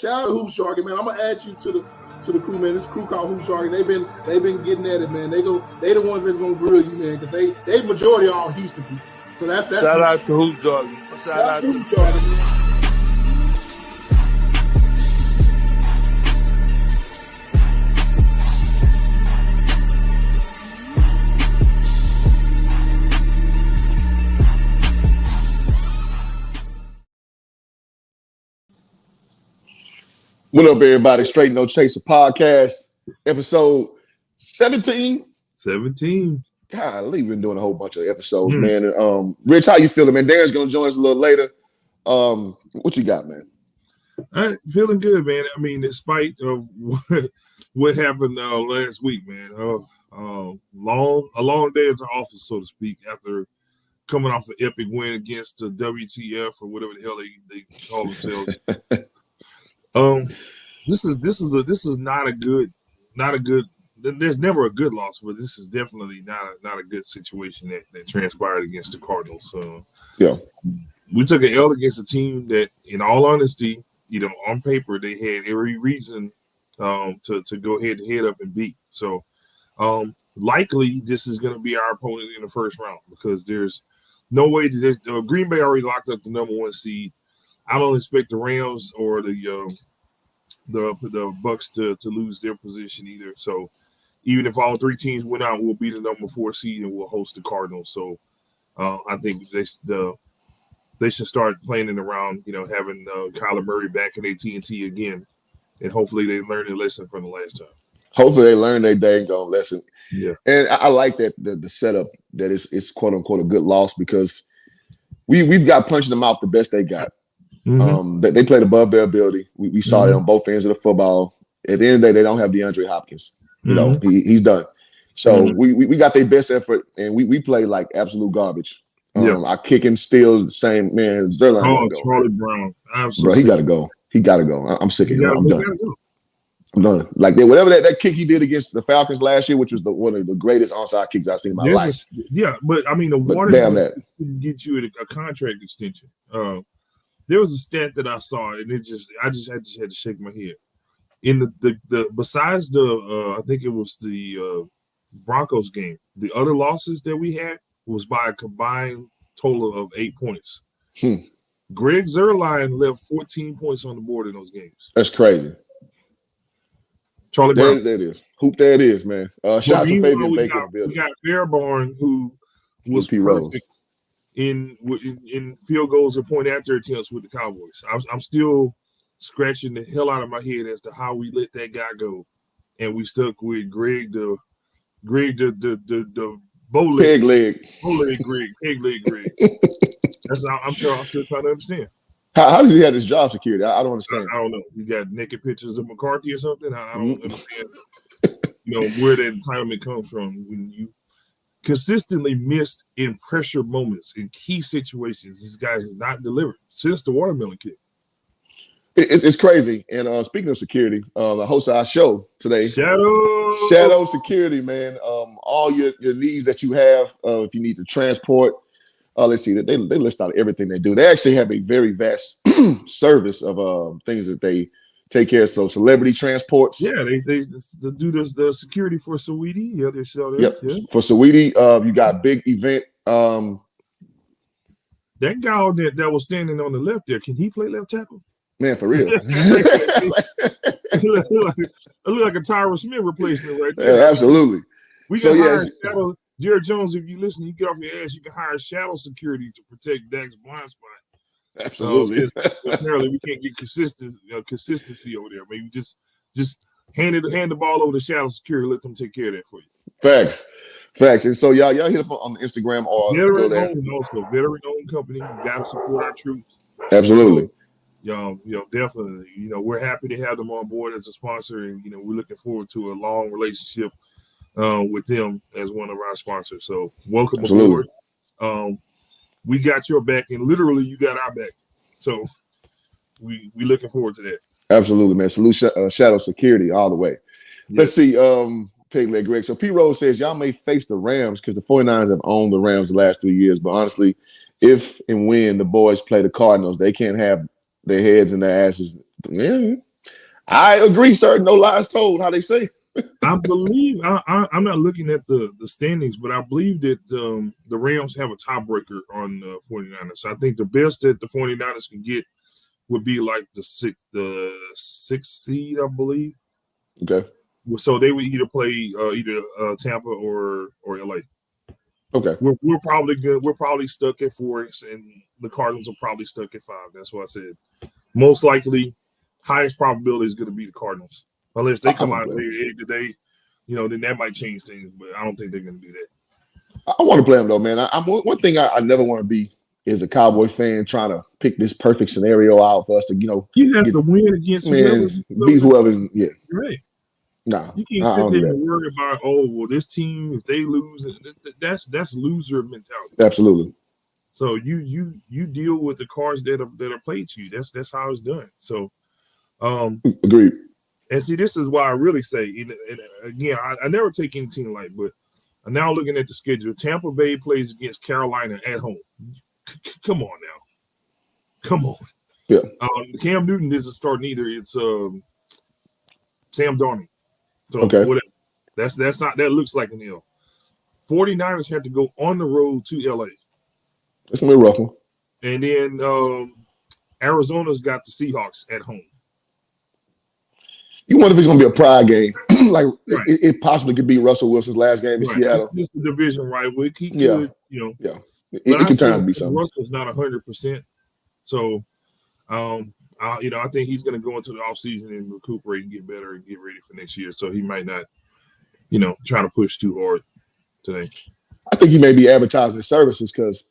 shout out to Hoop Shark, man. I'm gonna add you to the crew, man. This crew called Hoop Shark. They've been getting at it, man. They the ones that's gonna grill you, man, because they majority are all Houston people. So that's shout out to Hoop Shark. Shout out to Hoop Shark. What up, everybody? Straight No Chaser podcast, episode 17. 17. Golly, we've been doing a whole bunch of episodes, man. And, Rich, how you feeling, man? Darren's gonna join us a little later. What you got, man? I'm feeling good, man. I mean, despite of what happened last week, man. A long day at the office, so to speak, after coming off an epic win against the WTF or whatever the hell they call themselves. This is not a good. There's never a good loss, but this is definitely not a good situation that transpired against the Cardinals. Yeah, we took an L against a team that, in all honesty, on paper they had every reason to go head up and beat. So likely this is going to be our opponent in the first round, because there's no way that Green Bay already locked up the number 1 seed. I don't expect the Rams or the Bucks to lose their position either. So even if all 3 teams win out, we'll be the number 4 seed and we'll host the Cardinals. So I think they should start planning around, having Kyler Murray back in AT&T again, and hopefully they learn their lesson from the last time. Hopefully they learn their dang gone lesson. Yeah, and I like that the setup that it's quote unquote a good loss, because we've got punched them out the best they got. Mm-hmm. They played above their ability. We saw that on both ends of the football. At the end of the day, they don't have DeAndre Hopkins. He's done. So we got their best effort, and we play like absolute garbage. Our kicking still the same, man. Zerline Charlie Brown, bro, he gotta go. He gotta go. I'm sick of him. I'm done. I'm done. Like whatever that kick he did against the Falcons last year, which was one of the greatest onside kicks I've seen in my life. But I mean, the water didn't get you a contract extension. There was a stat that I saw, and I just had to shake my head. In the besides I think it was the Broncos game, the other losses that we had was by a combined total of 8 points. Greg Zuerlein left 14 points on the board in those games. That's crazy. Charlie Brown. There it is. Hoop, there it is, man. Shout out to Fabian Baker. We got Fairbairn, who was perfect in field goals and point after attempts with the Cowboys. I'm still scratching the hell out of my head as to how we let that guy go, and we stuck with Greg the bow leg, peg leg Greg. I'm still trying to understand. How does he have his job security? I don't understand. I don't know. You got naked pictures of McCarthy or something. I don't understand. Where that entitlement comes from when you consistently missed in pressure moments in key situations. This guy has not delivered since the watermelon kick. It's crazy. And speaking of security, the host of our show today, Shadow Security, man. All your needs that you have, if you need to transport, let's see, they list out everything they do. They actually have a very vast service of things that they take care of. So celebrity transports. Yeah, they do the security for Saweetie. Yeah, they sell that. Yep. Yeah. For Saweetie, you got big event. That guy that was standing on the left there, can he play left tackle? Man, for real. It look like a Tyron Smith replacement right there. Yeah, absolutely. We can hire Shadow. Jared Jones, if you listen, you get off your ass, you can hire Shadow Security to protect Dak's blind spot. Absolutely. Apparently, we can't get consistency over there. Maybe just hand the ball over to Shadow Security, let them take care of that for you. Facts. And so y'all hit up on the Instagram or veteran-owned company. You gotta support our troops. Absolutely. Definitely. We're happy to have them on board as a sponsor, and we're looking forward to a long relationship with them as one of our sponsors. So welcome aboard. We got your back, and literally you got our back. So we looking forward to that. Absolutely, man. Salute Shadow Security all the way. Yeah. Let's see. Pig Leg Greg. So P Rose says y'all may face the Rams because the 49ers have owned the Rams the last 3 years. But honestly, if and when the boys play the Cardinals, they can't have their heads and their asses. Yeah. I agree, sir. No lies told, how they say. I believe I'm not looking at the standings, but I believe that the Rams have a tiebreaker on the 49ers. So I think the best that the 49ers can get would be like the sixth seed, I believe. Okay. So they would either play either Tampa or LA. Okay. We're probably good. We're probably stuck at 4, and the Cardinals are probably stuck at 5. That's what I said. Most likely, highest probability is going to be the Cardinals, unless they come out and lay an egg today. Then that might change things. But I don't think they're going to do that. I want to play them though, man. I'm one thing I never want to be is a Cowboy fan trying to pick this perfect scenario out for us to, you have to win against beat whoever. Yeah, right. Nah, you can't sit there and worry about, this team, if they lose, that's loser mentality. Absolutely. So you deal with the cards that are played to you. That's how it's done. So, agreed. And see, this is why I really say, and again, I never take any team light, but I'm now looking at the schedule. Tampa Bay plays against Carolina at home. Come on now, come on. Yeah. Cam Newton isn't starting either. It's Sam Darnold. So okay. Whatever. That's not, that looks like an L. 49ers have to go on the road to LA. That's gonna be a rough one. And then Arizona's got the Seahawks at home. You wonder if it's gonna be a pride game, like right. it possibly could be Russell Wilson's last game in Seattle. It's the division rivalry. He could, yeah. It can turn out to be something. Russell's not 100%, so I think he's going to go into the offseason and recuperate and get better and get ready for next year. So he might not, try to push too hard today. I think he may be advertising his services because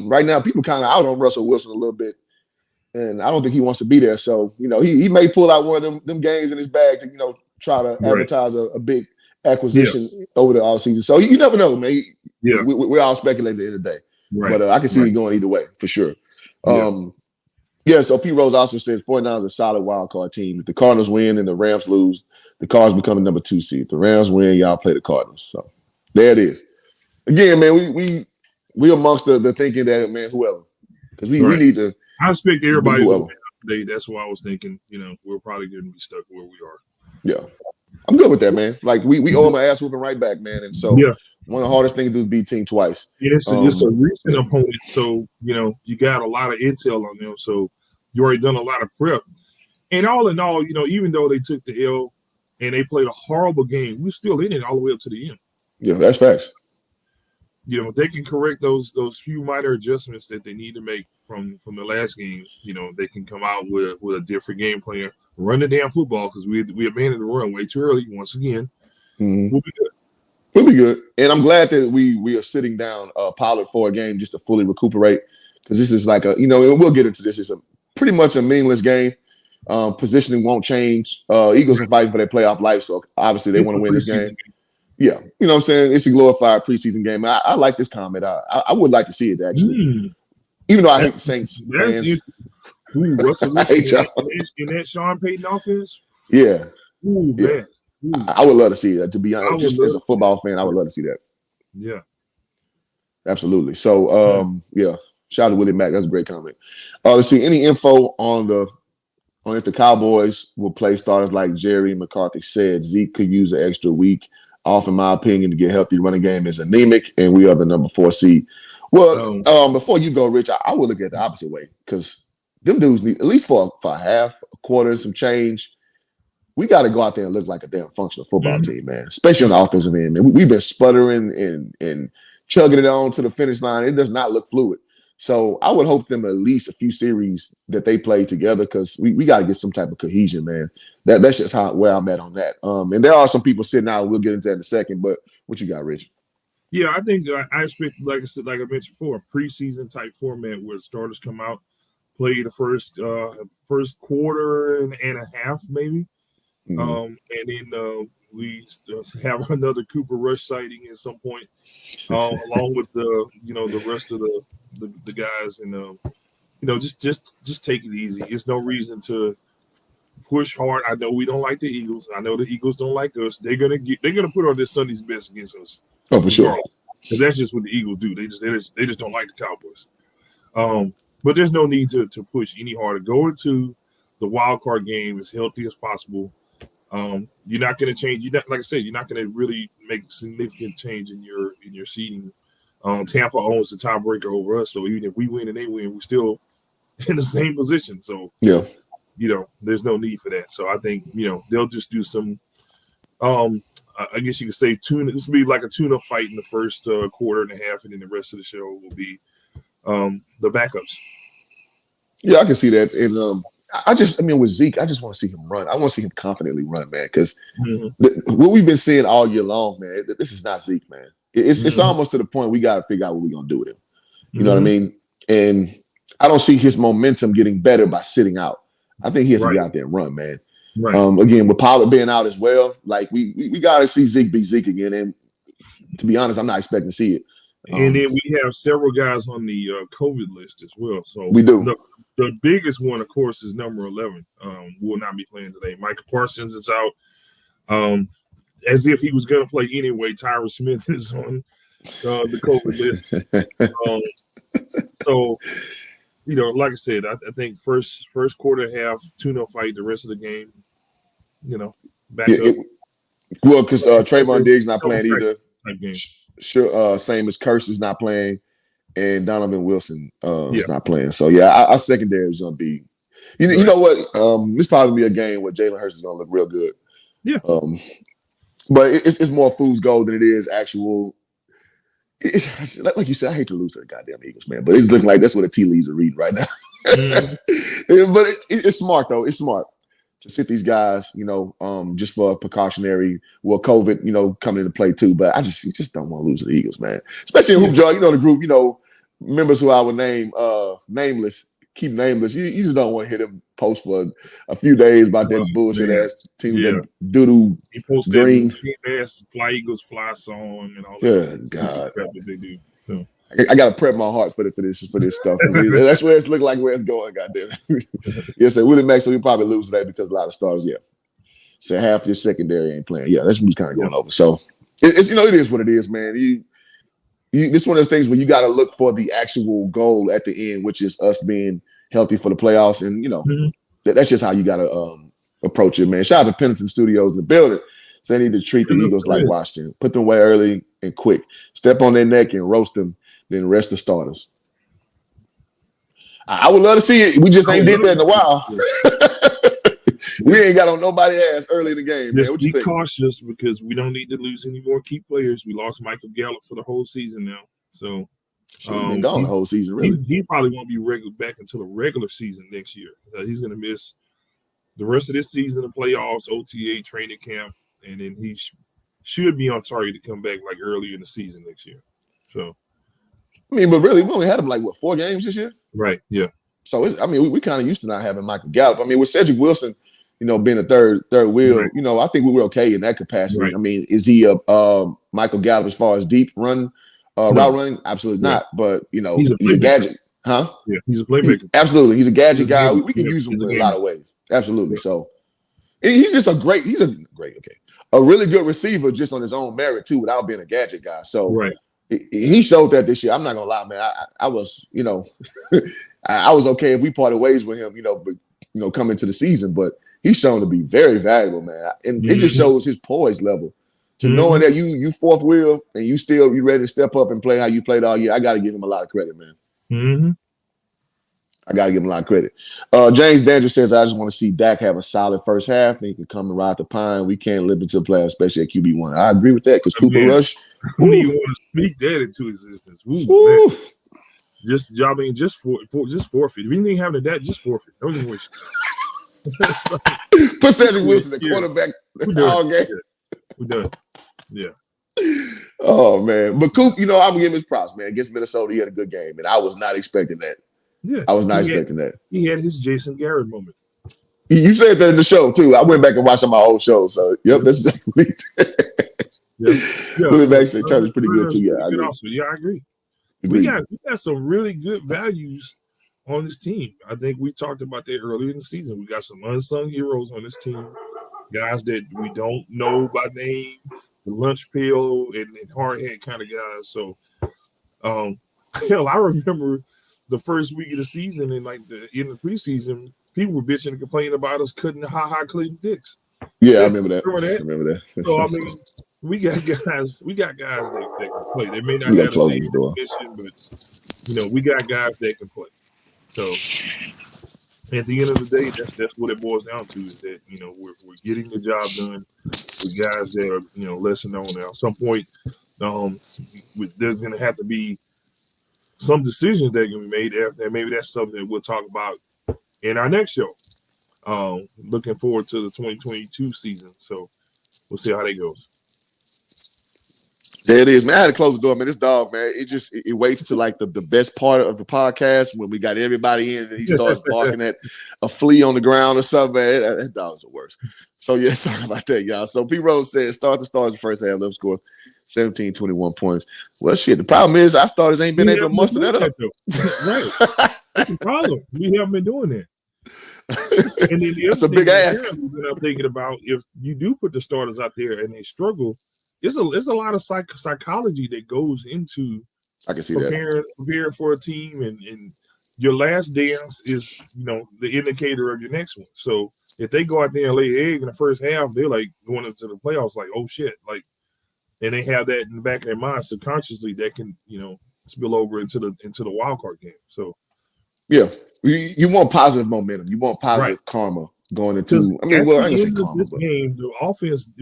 right now people kind of out on Russell Wilson a little bit, and I don't think he wants to be there. So he may pull out one of them games in his bag to try to advertise a big acquisition over the offseason. So you never know, man. We're all speculating at the end of the day, but I can see it going either way for sure. So Pete Rose also says 49ers are a solid wild card team. If the Cardinals win and the Rams lose, the Cards become the number 2 seed. If the Rams win, y'all play the Cardinals. So there it is. Again, man, we amongst the thinking that, man, whoever. Because we need to. I expect everybody to win today. That's why I was thinking, we're probably going to be stuck where we are. Yeah. I'm good with that, man. Like, we owe them an ass whooping right back, man. And so one of the hardest things to do is beat team twice. Yeah, it's a recent opponent. So, you got a lot of intel on them. So you already done a lot of prep. And all in all, even though they took the L and they played a horrible game, we're still in it all the way up to the end. Yeah, that's facts. If they can correct those few minor adjustments that they need to make from the last game, they can come out with a different game plan, run the damn football because we abandoned the run way too early once again. Mm-hmm. We'll be good. We'll be good. And I'm glad that we are sitting down Pollard for a game just to fully recuperate because this is like and we'll get into this. It's pretty much a meaningless game. Positioning won't change. Eagles are fighting for their playoff life, so obviously they want to win this game. Yeah, you know what I'm saying? It's a glorified preseason game. I like this comment. I would like to see it, actually. Even though I hate the Saints fans. I hate y'all. In that Sean Payton offense? Yeah. Ooh, man. Ooh. I would love to see that, to be honest. Just as a football fan, I would love to see that. Yeah. Absolutely. So, shout out to Willie Mack. That's a great comment. Let's see. Any info on if the Cowboys will play starters like Jerry McCarthy said? Zeke could use an extra week off, in my opinion, to get healthy. Running game is anemic, and we are the number 4 seed. Well, before you go, Rich, I would look at the opposite way because them dudes need, at least for a half, a quarter, some change, we got to go out there and look like a damn functional football team, man, especially on the offensive end, man. We've been sputtering and chugging it on to the finish line. It does not look fluid. So I would hope them at least a few series that they play together because we got to get some type of cohesion, man. That's just where I'm at on that. And there are some people sitting out. We'll get into that in a second. But what you got, Rich? Yeah, I think I expect, like I mentioned before, a preseason type format where the starters come out, play the first quarter and a half, maybe, and then we have another Cooper Rush sighting at some point, along with the rest of the guys, and just take it easy. It's no reason to push hard. I know we don't like the Eagles. I know the Eagles don't like us. They're gonna put on their Sunday's best against us. Oh, for sure. Because that's just what the Eagles do. They just don't like the Cowboys. But there's no need to push any harder. Go to the wild card game as healthy as possible. You're not going to change. Like I said, you're not going to really make a significant change in your seeding. Tampa owns the tiebreaker over us, so even if we win and they win, we're still in the same position. So yeah, there's no need for that. So I think they'll just do some. I guess you could say this will be like a tune-up fight in the first quarter and a half, and then the rest of the show will be the backups. Yeah, I can see that. And with Zeke, I just want to see him run. I want to see him confidently run, man, because what we've been seeing all year long, man, this is not Zeke, man. It's almost to the point we got to figure out what we're going to do with him. You know what I mean? And I don't see his momentum getting better by sitting out. I think he has to get out there and run, man. Right. Again, with Pollard being out as well, like we got to see Zeke be Zeke again. And to be honest, I'm not expecting to see it. And then we have several guys on the COVID list as well. So we do. The biggest one, of course, is number 11. Will not be playing today. Michael Parsons is out. As if he was going to play anyway. Tyron Smith is on the COVID list. So, like I said, I think first quarter, half, tune-up fight, the rest of the game, back up. Well, because Trayvon Diggs not playing either. Sure, same as Curse is not playing, and Donovan Wilson is not playing. So our secondary is gonna be. You know what? This probably be a game where Jalen Hurts is gonna look real good. Yeah. But it's more fool's gold than it is actual. It's like you said, I hate to lose to the goddamn Eagles, man. But it's looking like that's what the tea leaves are reading right now. But it's smart though. It's smart to sit these guys, just for precautionary. Well, COVID, coming into play too. But I just don't want to lose to the Eagles, man. Especially in Hoop Jar, the group, members who I would name keep nameless. You just don't want to hear them post for a few days about that bullshit ass team that doodoo green ass Fly Eagles fly song and all that. God, that they do. So. I gotta prep my heart for this stuff. That's where it's looking like where it's going. Goddamn. Yeah, so Willie Mack, so we probably lose that because a lot of stars. Yeah, so half your secondary ain't playing. Yeah, that's what's kind of going over. So it's it is what it is, man. This is one of those things where you got to look for the actual goal at the end, which is us being healthy for the playoffs, and that's just how you got to approach it, man. Shout out to Pendleton Studios in the building. So they need to treat the Eagles like Washington. Put them away early and quick. Step on their neck and roast them. Then rest the starters. I would love to see it. We just ain't did that in a while. We ain't got on nobody's ass early in the game, man. What you think? Be cautious because we don't need to lose any more key players. We lost Michael Gallup for the whole season now. So been gone the whole season, really. He probably won't be back until the regular season next year. He's going to miss the rest of this season, the playoffs, OTA, training camp, and then he should be on target to come back like early in the season next year. So. But really, we only had him 4 games this year? Right, yeah. So, we kind of used to not having Michael Gallup. With Cedric Wilson, being a third wheel, right. I think we were okay in that capacity. Right. Is he a Michael Gallup as far as deep route running? Absolutely not. But, he's a gadget. Huh? Yeah, he's a playmaker. Absolutely. He's a gadget guy. We can use him in a lot of ways. Absolutely. Right. So, he's just a really good receiver just on his own merit, too, without being a gadget guy. So, right. He showed that this year. I'm not gonna lie, man. I was, I was okay if we parted ways with him, but coming to the season. But he's shown to be very valuable, man. And it just shows his poise level to knowing that you fourth wheel and you ready to step up and play how you played all year. I got to give him a lot of credit, man. Mm-hmm. I got to give him a lot of credit. James Danger says, I just want to see Dak have a solid first half. Then he can come and ride the pine. We can't live into the playoffs, especially at QB1. I agree with that because Cooper Rush. Who do you want to speak that into existence? Ooh, just forfeit. If you didn't have that, just forfeit. Don't even waste. Put Cedric Wilson, the quarterback, all game. We're done. Yeah. Oh, man. But Coop, I'm going to give him his props, man. Against Minnesota, he had a good game, and I was not expecting that. Yeah. I was not expecting that. He had his Jason Garrett moment. You said that in the show, too. I went back and watched some of my old shows, so, yep, that's exactly Willie Mack said Turner's pretty good, too. Yeah, I agree. Also. Yeah, I agree. We got some really good values on this team. I think we talked about that earlier in the season. We got some unsung heroes on this team, guys that we don't know by name, the lunch pill and hard head kind of guys. So, hell, I remember the first week of the season and in the preseason, people were bitching and complaining about us cutting the Ha Clinton dicks. Yeah, I remember that. Remember that? I remember that. So I mean, we got guys that can play. They may not We have gonna close the this door. mission, but we got guys that can play. So at the end of the day, that's what it boils down to, is that we're getting the job done with guys that are lesser known. Now, at some point, there's going to have to be some decisions that can be made after, and maybe that's something that we'll talk about in our next show. Looking forward to the 2022 season, so we'll see how that goes. There it is, man. I had to close the door, man. This dog, man, it waits to like the best part of the podcast when we got everybody in and he starts barking at a flea on the ground or something, man. That dog's the worst. So, yeah, sorry about that, y'all. So, P. Rose said, start the Stars the first half, let them score 17, 21 points. Well, shit, the problem is our starters ain't been able to muster that up. Right. That's the problem. We haven't been doing that. And then That's a big ask. That I'm thinking about, if you do put the starters out there and they struggle, it's a lot of psychology that goes into I can see preparing for a team, and your last dance is the indicator of your next one. So if they go out there and lay egg in the first half, they're like going into the playoffs like, oh shit, like, and they have that in the back of their mind subconsciously that can spill over into the wild card game. So yeah, you want positive momentum, you want positive karma going into. I mean, well, I ain't gonna say karma, this game, the offense,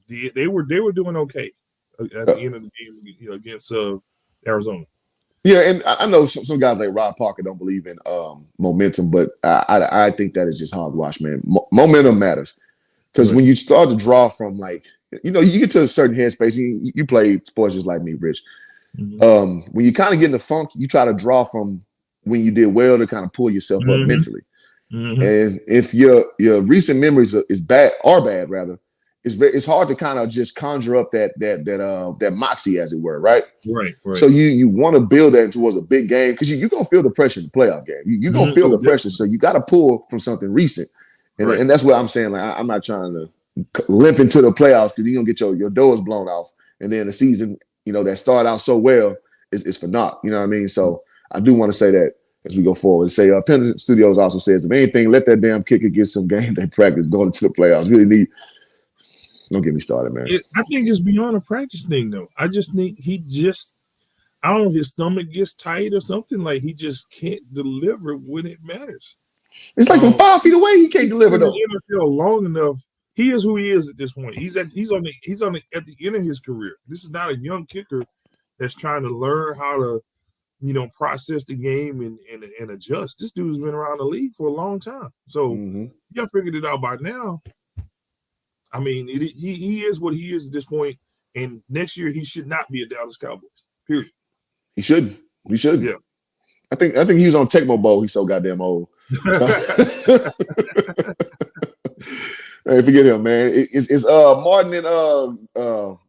they were doing okay at the end of the game, against Arizona. Yeah, and I know some guys like Rob Parker don't believe in momentum, but I think that is just hogwash, man. Momentum matters, because when you start to draw from, like, you get to a certain headspace. You play sports just like me, Rich. Mm-hmm. When you kind of get in the funk, you try to draw from when you did well to kind of pull yourself up mentally. Mm-hmm. And if your recent memories are bad, it's hard to kind of just conjure up that moxie, as it were, right? Right. So you want to build that towards a big game, because you're gonna feel the pressure in the playoff game. You're gonna feel the pressure, so you got to pull from something recent, and that's what I'm saying. Like, I'm not trying to limp into the playoffs, because you're gonna get your doors blown off, and then the season that started out so well is for naught. You know what I mean? So I do want to say that as we go forward. Say, Penn Studios also says, if anything, let that damn kicker get some game day practice going into the playoffs. Really need. Don't get me started, man. I think it's beyond a practice thing, though. I just think I don't know, his stomach gets tight or something. Like, he just can't deliver when it matters. It's like from 5 feet away, he can't deliver, though. In the NFL long enough, he is who he is at this point. He's at the end of his career. This is not a young kicker that's trying to learn how to, process the game and adjust. This dude's been around the league for a long time. So y'all figured it out by now. I mean, he is what he is at this point, and next year he should not be a Dallas Cowboys. Period. He shouldn't. We should. Yeah. I think he was on Tecmo Bowl. He's so goddamn old. Hey, forget him, man. Is Martin and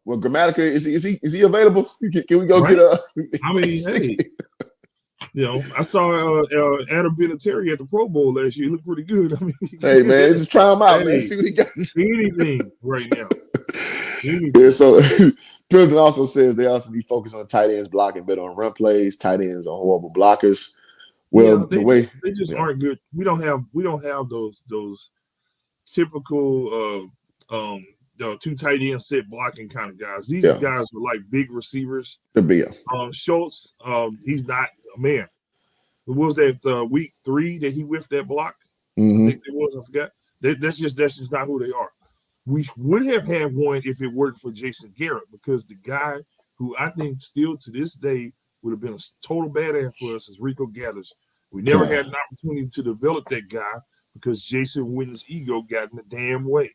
Grammatica? Is he available? Can we go get I mean, hey. I saw Adam Vinatieri at the Pro Bowl last year. He looked pretty good. I mean, hey, man, just try him out, man. See what he got. Anything right now. Yeah, so Pearson also says they also need focus on tight ends blocking better on run plays. Tight ends are horrible blockers. Well, they just aren't good. We don't have those typical two tight end set blocking kind of guys. These guys are like big receivers. They're big. Schultz, he's not a man. What was that week 3 that he whiffed that block? Mm-hmm. I think it was. I forgot. That's just not who they are. We would have had one if it weren't for Jason Garrett, because the guy who I think still to this day would have been a total badass for us is Rico Gathers. We never had an opportunity to develop that guy because Jason Witten's ego got in the damn way.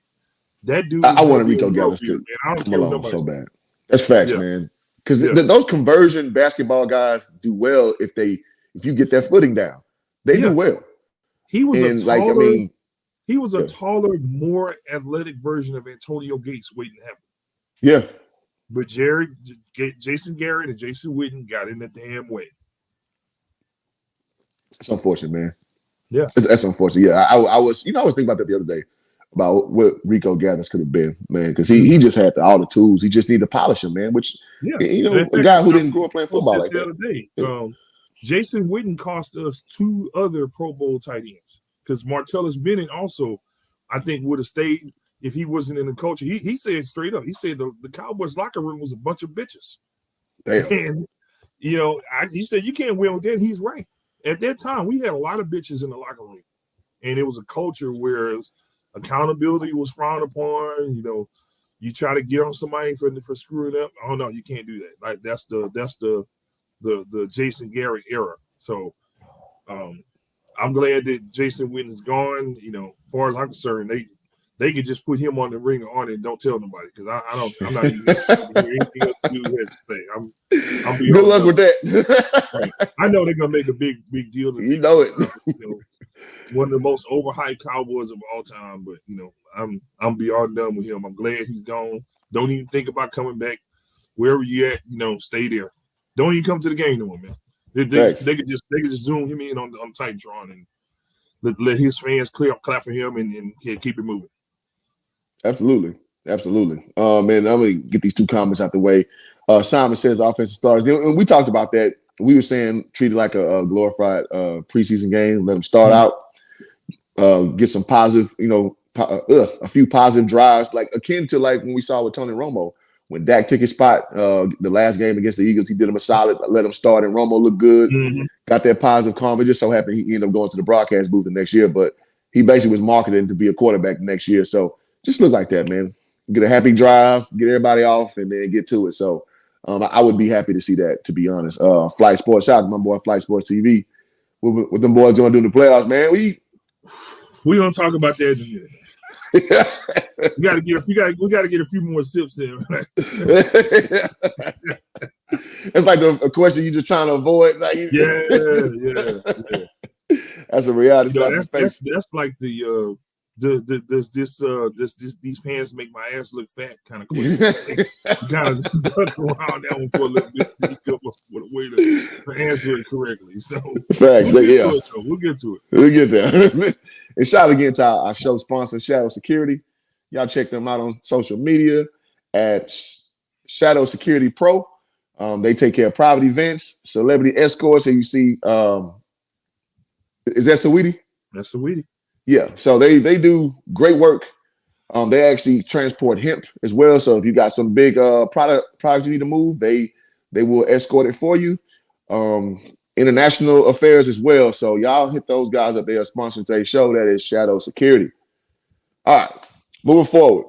That dude. I wanted Rico Gathers too. Come along so bad. That's facts, man. Because those conversion basketball guys do well if you get their footing down. They do well. He was he was a taller, more athletic version of Antonio Gates waiting to happen. Yeah. But Jason Garrett and Jason Witten got in the damn way. It's unfortunate, man. Yeah. That's unfortunate. Yeah. I was thinking about that the other day, about what Rico Gathers could have been, man, because he just had all the tools. He just needed to polish them, man, which, a guy who didn't grow up playing football like that. Jason Witten cost us 2 other Pro Bowl tight ends. because Martellus Bennett also, I think, would have stayed if he wasn't in the culture. He said straight up, he said the Cowboys locker room was a bunch of bitches. Damn. And, you know, he said you can't win with that. He's right. At that time, we had a lot of bitches in the locker room. And it was a culture where accountability was frowned upon. You know, you try to get on somebody for screwing up. Oh no, you can't do that. Like that's the Jason Garrett era. So I'm glad that Jason Witten is gone. You know, as far as I'm concerned, they could just put him on the ring on it and don't tell nobody because I'm not even hear anything else to do has to say. I'm good luck with that. Right. I know they're gonna make a big deal. You know it. You know, one of the most overhyped Cowboys of all time, but you know, I'm beyond done with him. I'm glad he's gone. Don't even think about coming back. Wherever you at, you know, stay there. Don't even come to the game no more, man. They could just zoom him in on Titantron and let his fans clap for him and keep it moving. Absolutely. Man, I'm gonna get these two comments out the way. Simon says offensive starters. And we talked about that. We were saying treat it like a glorified preseason game. Let them start out, get some positive, you know, a few positive drives, like akin to like when we saw with Tony Romo when Dak took his spot the last game against the Eagles. He did him a solid, let him start, and Romo looked good. Mm-hmm. Got that positive calm. It just so happened he ended up going to the broadcast booth the next year, but he basically was marketed to be a quarterback next year. So just look like that, man. Get a happy drive, get everybody off, and then get to it. So I would be happy to see that, to be honest. Flight Sports, shout out to my boy Flight Sports TV. What them boys doing during the playoffs, man? We gonna talk about that in a minute. We gotta get a few more sips in. It's like a question you're just trying to avoid. Like, yeah. That's a reality. You know, that's like these pants make my ass look fat kind of question. You kind of duck around that one for a little bit to come up with a way to answer it correctly. So facts, we'll get to it. We'll get there. And shout out again to our show sponsor, Shadow Security. Y'all check them out on social media at Shadow Security Pro. They take care of private events, celebrity escorts, and you see, is that Saweetie? That's Saweetie. Yeah, so they do great work. They actually transport hemp as well. So if you got some big products you need to move, they will escort it for you. International affairs as well. So y'all hit those guys up there sponsoring today's show. That is Shadow Security. All right, moving forward.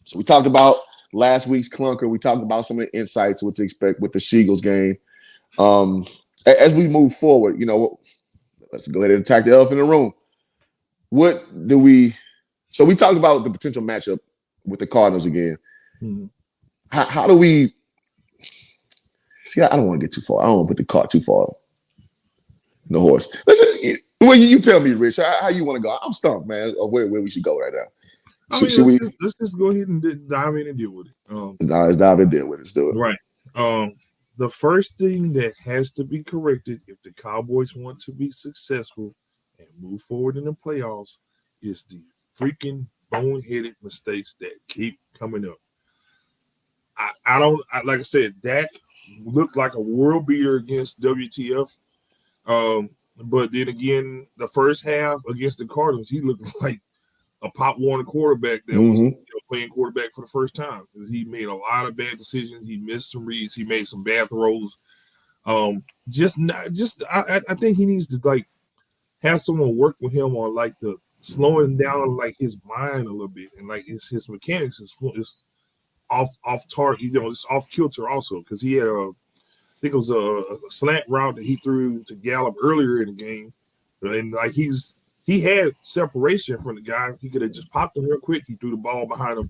So we talked about last week's clunker. We talked about some of the insights, what to expect with the Seagulls game. As we move forward, you know, let's go ahead and attack the elephant in the room. So we talked about the potential matchup with the Cardinals again. Mm-hmm. How do we see? I don't want to get too far. I don't want to put the cart too far in the horse. Well, you tell me, Rich, how you want to go? I'm stumped, man, of where we should go right now. Let's just go ahead and dive in and deal with it. Let's dive in and deal with it. Let's do it. Right. The first thing that has to be corrected if the Cowboys want to be successful and move forward in the playoffs is the freaking boneheaded mistakes that keep coming up. Like I said, Dak looked like a world beater against WTF. But then again, the first half against the Cardinals, he looked like a Pop Warner quarterback that was playing quarterback for the first time. He made a lot of bad decisions. He missed some reads. He made some bad throws. I think he needs to like have someone work with him on like the slowing down like his mind a little bit, and like his mechanics is off target. You know, it's off kilter also because he had I think it was a slant route that he threw to Gallup earlier in the game, and like he had separation from the guy. He could have just popped him real quick. He threw the ball behind him.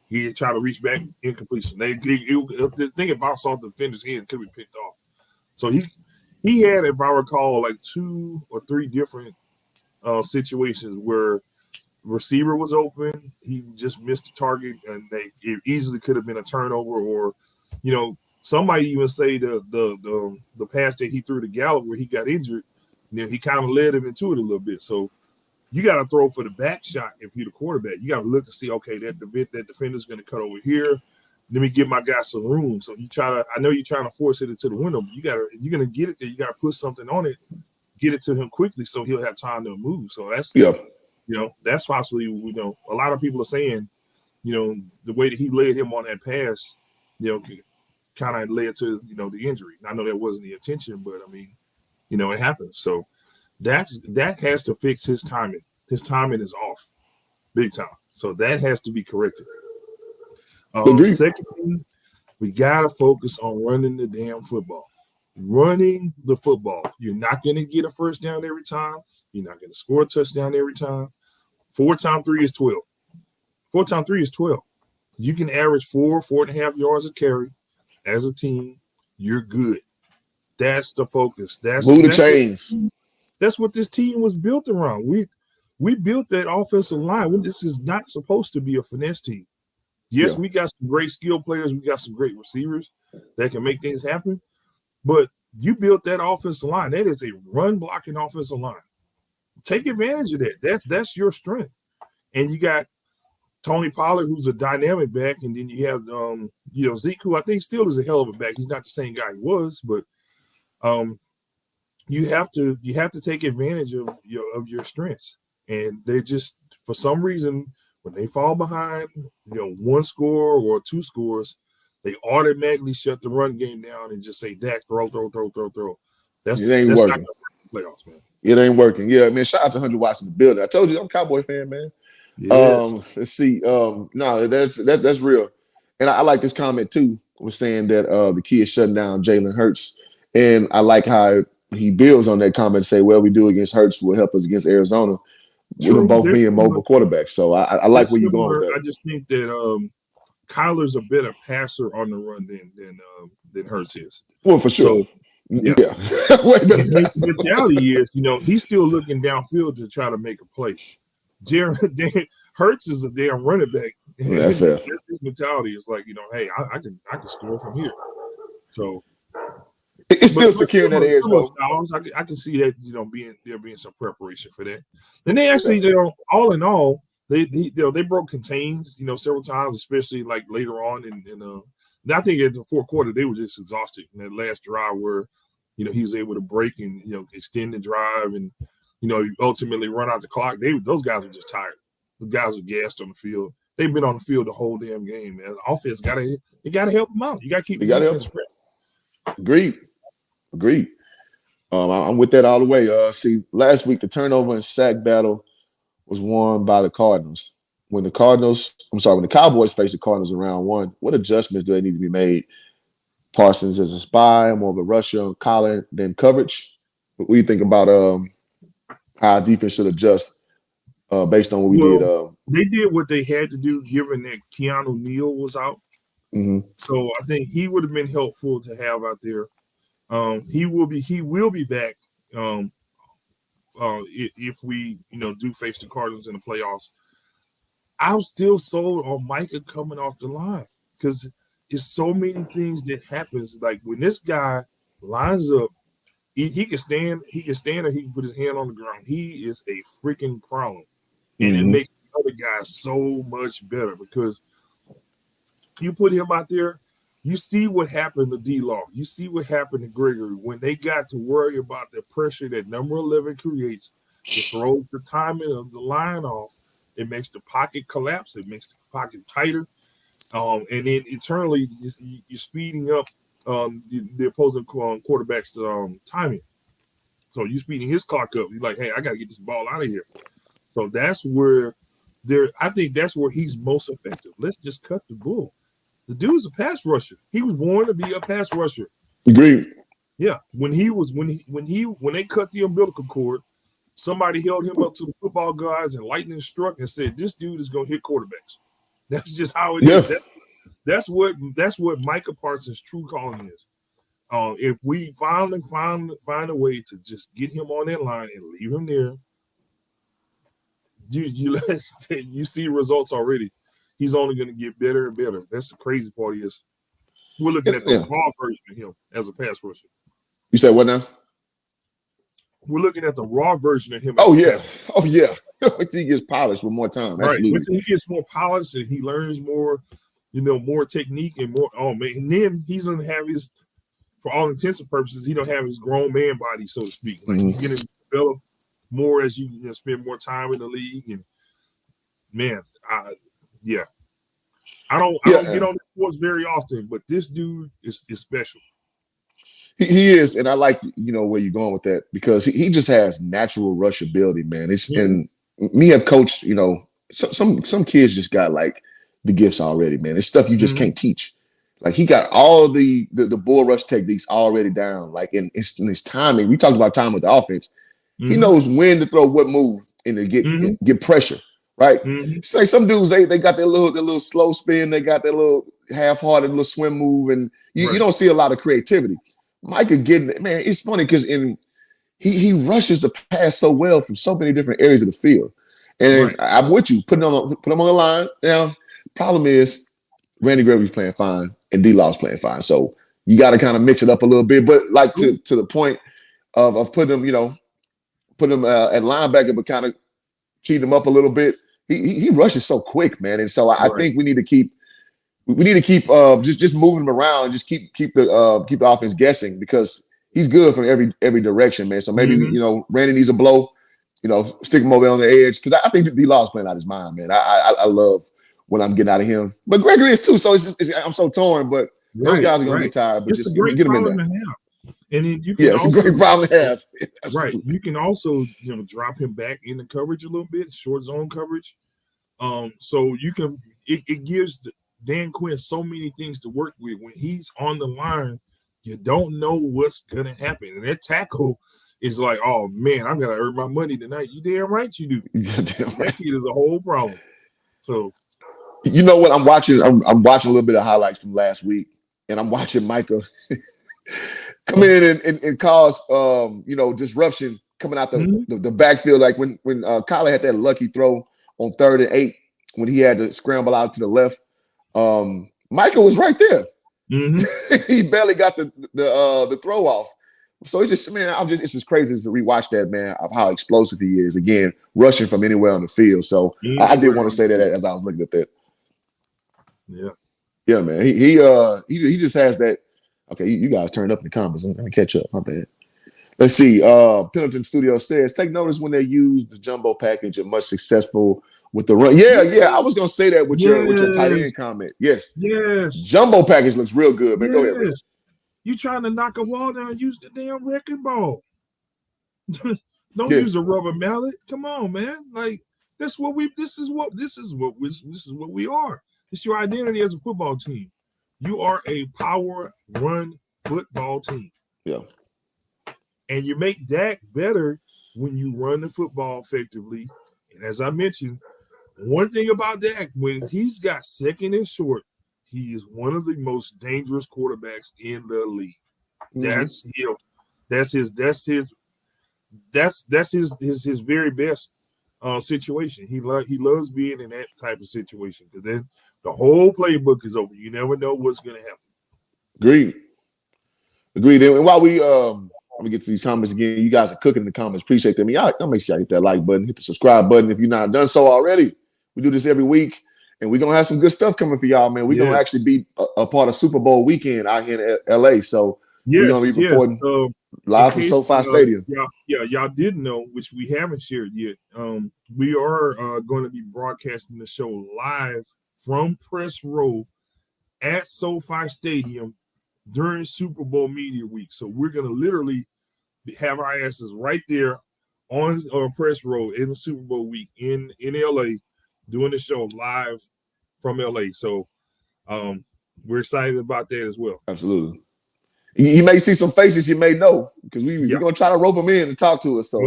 He had tried to reach back, incompletion. The thing it bounced off the defender's head, could be picked off. So he had, if I recall, like 2 or 3 different situations where receiver was open, he just missed the target, and it easily could have been a turnover, or somebody even say the pass that he threw to Gallup where he got injured, he kind of led him into it a little bit. So you got to throw for the back shot if you're the quarterback. You got to look to see, okay, that defender's going to cut over here. Let me give my guy some room. So I know you're trying to force it into the window, but you're going to get it there. You got to put something on it, get it to him quickly so he'll have time to move. So that's that's possibly a lot of people are saying, the way that he led him on that pass, kind of led to the injury. I know that wasn't the intention, but I mean, it happened. So that has to fix his timing. His timing is off, big time. So that has to be corrected. Second thing, we gotta focus on running the damn football. Running the football. You're not going to get a first down every time. You're not going to score a touchdown every time. 4 times 3 is 12. 4 times 3 is 12. You can average 4.5 yards a carry as a team. You're good. That's the focus. Move the chains. That's what this team was built around. We built that offensive line. This is not supposed to be a finesse team. Yes, we got some great skill players. We got some great receivers that can make things happen. But you built that offensive line. That is a run-blocking offensive line. Take advantage of that. That's your strength. And you got Tony Pollard, who's a dynamic back, and then you have Zeke, who I think still is a hell of a back. He's not the same guy he was, but you have to take advantage of your strengths. And they just, for some reason, when they fall behind, 1 score or 2 scores, they automatically shut the run game down and just say, Dak, throw. It ain't working. Playoffs, man. It ain't working. Yeah, man. Shout out to Hunter Watson in the building. I told you I'm a Cowboy fan, man. Yes. Let's see. No, that's real. And I like this comment too. Was saying that the kid shutting down Jalen Hurts, and I like how he builds on that comment. Say, well, we do against Hurts will help us against Arizona. With them both being mobile quarterbacks. So I like where you're going with that. I just think that Kyler's a better passer on the run than Hurts is. Well, for sure. So, yeah. His mentality is, he's still looking downfield to try to make a play. Hurts is a damn running back. Yeah, that's fair. His mentality is like, hey, I can score from here. So it's still securing that edge, though. I can see that, being some preparation for that. And they actually, all in all, they broke contains, several times, especially like later on. And I think at the fourth quarter, they were just exhausted in that last drive where, he was able to break and, extend the drive and, ultimately run out the clock. Those guys were just tired. The guys were gassed on the field. They've been on the field the whole damn game. Man. The offense got to help them out. You got to keep the defense fresh. Agreed. I'm with that all the way. See, last week the turnover and sack battle was won by the Cardinals. When the Cowboys faced the Cardinals in round 1, what adjustments do they need to be made? Parsons as a spy, more of a rusher, collar, than coverage. What do you think about how defense should adjust based on what we did? They did what they had to do, given that Keanu Neal was out. Mm-hmm. So I think he would have been helpful to have out there. He will be back if we do face the Cardinals in the playoffs. I'm still sold on Micah coming off the line because it's so many things that happens. Like when this guy lines up, he can stand or he can put his hand on the ground. He is a freaking problem, and it makes the other guys so much better because you put him out there. You see what happened to D-Law. You see what happened to Gregory when they got to worry about the pressure that number 11 creates to throw the timing of the line off. It makes the pocket collapse. It makes the pocket tighter. And then internally, you're speeding up the opposing quarterback's timing. So you're speeding his clock up. You're like, hey, I got to get this ball out of here. So that's where I think that's where he's most effective. Let's just cut the bull. The dude's a pass rusher. He was born to be a pass rusher. Agreed. Yeah. When they cut the umbilical cord, somebody held him up to the football guys and lightning struck and said, "This dude is going to hit quarterbacks." That's just how it is. That's what Micah Parsons' true calling is. If we finally find a way to just get him on that line and leave him there, you see results already. He's only going to get better and better. That's the crazy part is we're looking at the raw version of him as a pass rusher. You said what now? We're looking at the raw version of him. Oh yeah. He gets polished with more time. Right. Absolutely. He gets more polished and he learns more, more technique and more. Oh man, and then he's going to have his for all intents and purposes, he don't have his grown man body, so to speak. Like he's getting developed more as you spend more time in the league. And man, I don't get on the sports very often, but this dude is special. He is, and I like where you're going with that because he just has natural rush ability, man. And me have coached, some kids just got like the gifts already, man. It's stuff you just can't teach. Like he got all the bull rush techniques already down. Like in his timing, we talked about time with the offense. He knows when to throw what move and to get pressure, right? It's like some dudes they got their little slow spin, they got their little half-hearted little swim move, and you don't see a lot of creativity. Micah getting it, man. It's funny because he rushes the pass so well from so many different areas of the field. And I'm with you, put him on the line. Now, problem is Randy Gregory's playing fine and D-Law's playing fine. So you got to kind of mix it up a little bit. But like to the point of putting him, at linebacker, but kind of cheating him up a little bit. He rushes so quick, man. And so I think we need to keep just moving him around, just keep the offense guessing because he's good from every direction, man. So maybe Randy needs a blow, stick him over on the edge because I think D-Law's playing out his mind, man. I love what I'm getting out of him, but Gregory is too. So I'm so torn, but those guys are gonna get tired. But just get them in there. And then you can it's a great problem to have. Right. You can also drop him back into coverage a little bit, short zone coverage. So you can it gives Dan Quinn so many things to work with. When he's on the line, you don't know what's gonna happen. And that tackle is like, oh man, I'm gonna earn my money tonight. You damn right you do. That kid is a whole problem. So you know what I'm watching? I'm watching a little bit of highlights from last week, and I'm watching Micah come in and cause disruption coming out the backfield. Like when Kyler had that lucky throw on 3rd and 8 when he had to scramble out to the left. Micah was right there. He barely got the throw off. So it's just, man, it's just crazy to rewatch that, man, of how explosive he is. Again, rushing from anywhere on the field. So I did want to say that as I was looking at that. Yeah, man. He just has that. Okay, you guys turned up in the comments. Let me catch up. My bad. Let's see. Pendleton Studio says, take notice when they use the jumbo package and much successful with the run. Yeah. I was gonna say that with your tight end comment. Yes. Jumbo package looks real good, man. Go ahead, man. You trying to knock a wall down? Use the damn wrecking ball. Don't use a rubber mallet. Come on, man. Like this is what we are. It's your identity as a football team. You are a power run football team. Yeah. And you make Dak better when you run the football effectively. And as I mentioned, one thing about Dak, when he's got second and short, he is one of the most dangerous quarterbacks in the league. That's him. That's his very best situation. He loves being in that type of situation because then the whole playbook is over. You never know what's going to happen. Agreed. And while we let me get to these comments again. You guys are cooking in the comments. Appreciate them. Y'all make sure y'all hit that like button, hit the subscribe button if you're not done so already. We do this every week, and we're gonna have some good stuff coming for y'all, man. We're gonna actually be a part of Super Bowl weekend out here in LA. So we're gonna be reporting live from SoFi Stadium. Y'all did know, which we haven't shared yet. We are going to be broadcasting the show live from Press Row at SoFi Stadium during Super Bowl Media Week. So we're going to literally have our asses right there on Press Row in the Super Bowl week in LA, doing the show live from LA. So we're excited about that as well. Absolutely. You may see some faces you may know because we're going to try to rope them in and talk to us. So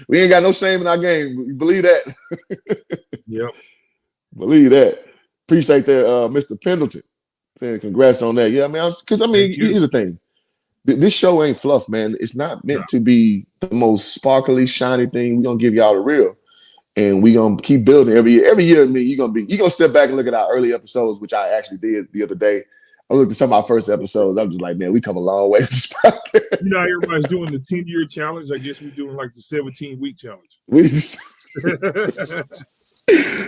we ain't got no shame in our game. You believe that? Yep. Believe that. Appreciate that, Mr. Pendleton. Saying congrats on that. Yeah, man. Because, here's the thing. This show ain't fluff, man. It's not meant to be the most sparkly, shiny thing. We're going to give y'all the real. And we're going to keep building every year. Every year, you're going to step back and look at our early episodes, which I actually did the other day. I looked at some of our first episodes. I'm just like, man, we come a long way. Everybody's doing the 10-year challenge. I guess we're doing like the 17-week challenge.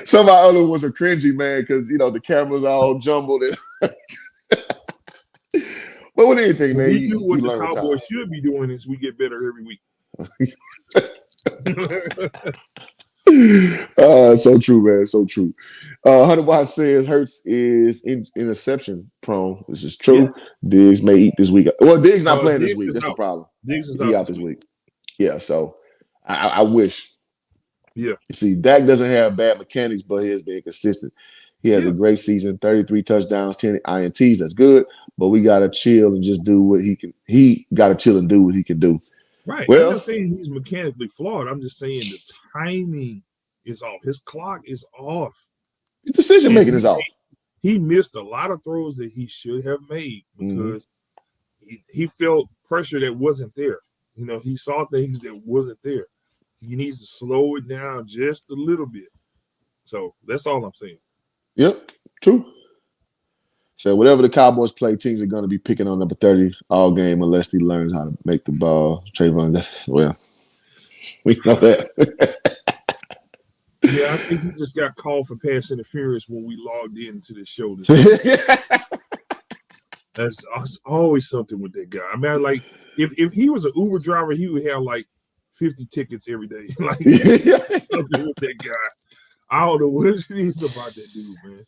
Some of our other ones are cringy, man, because the cameras are all jumbled. But with anything, man, we do what you the learn with time. Cowboys should be doing is we get better every week. So true, man. So true. Hunter Watts says Hurts is interception prone. This is true. Yeah. Diggs may eat this week. Well, Diggs not playing this week. That's the problem. Diggs is out this week. Yeah, so I wish. Yeah. See, Dak doesn't have bad mechanics, but he has been consistent. He has a great season, 33 touchdowns, 10 INTs. That's good. But we gotta chill and just do what he can. He gotta chill and do what he can do. Right. Well, I'm not saying he's mechanically flawed. I'm just saying the timing is off. His clock is off. His decision making is off. He missed a lot of throws that he should have made because he felt pressure that wasn't there. You know, he saw things that wasn't there. He needs to slow it down just a little bit. So that's all I'm saying. Yep, true. So whatever the Cowboys play, teams are going to be picking on number 30 all game unless he learns how to make the ball. Trayvon, well, we know that. Yeah, I think he just got called for pass interference when we logged into the show. That's always something with that guy. I mean, like, if he was an Uber driver, he would have like 50 tickets every day. Like, something with that guy. I don't know what it is about that dude, man.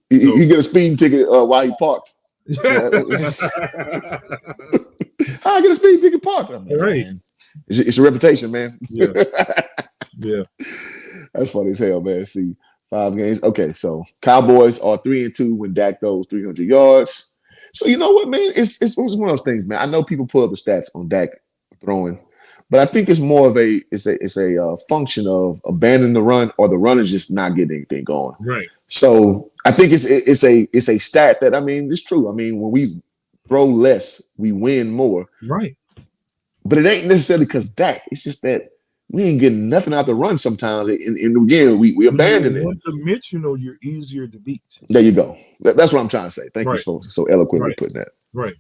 He get a speeding ticket while he parked. I get a speeding ticket parked. I mean, right. It's a reputation, man. Yeah. Yeah. That's funny as hell, man. See, 5 games. Okay, so Cowboys are 3-2 when Dak throws 300 yards. So you know what, man? It's one of those things, man. I know people pull up the stats on Dak throwing, but I think it's more of a function of abandoning the run or the run is just not getting anything going. Right. So I think it's a stat that, I mean, it's true. I mean, when we throw less, we win more. Right. But it ain't necessarily because Dak. It's just that we ain't getting nothing out the run sometimes. And again, we abandon it. Dimensional, you're easier to beat. There you go. That's what I'm trying to say. Thank you so eloquently putting that. Right.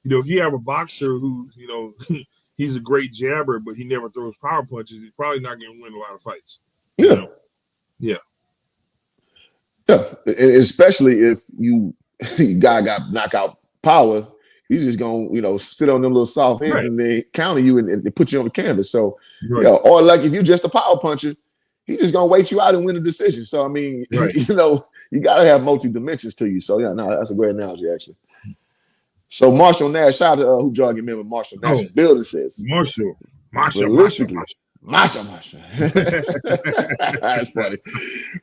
You know, if you have a boxer who, you know, he's a great jabber, but he never throws power punches, he's probably not going to win a lot of fights. Yeah. You know? Yeah. Yeah. And especially if guy got knockout power, he's just going to, sit on them little soft hands and then counter you and put you on the canvas. So, or like if you're just a power puncher, he's just going to wait you out and win the decision. So, I mean, you got to have multi-dimensions to you. So, yeah, no, that's a great analogy, actually. So, Marshall Nash, shout out to Hoop Jargon member Marshall Nash. Building says. Marshall. Realistically. Marshall. That's funny.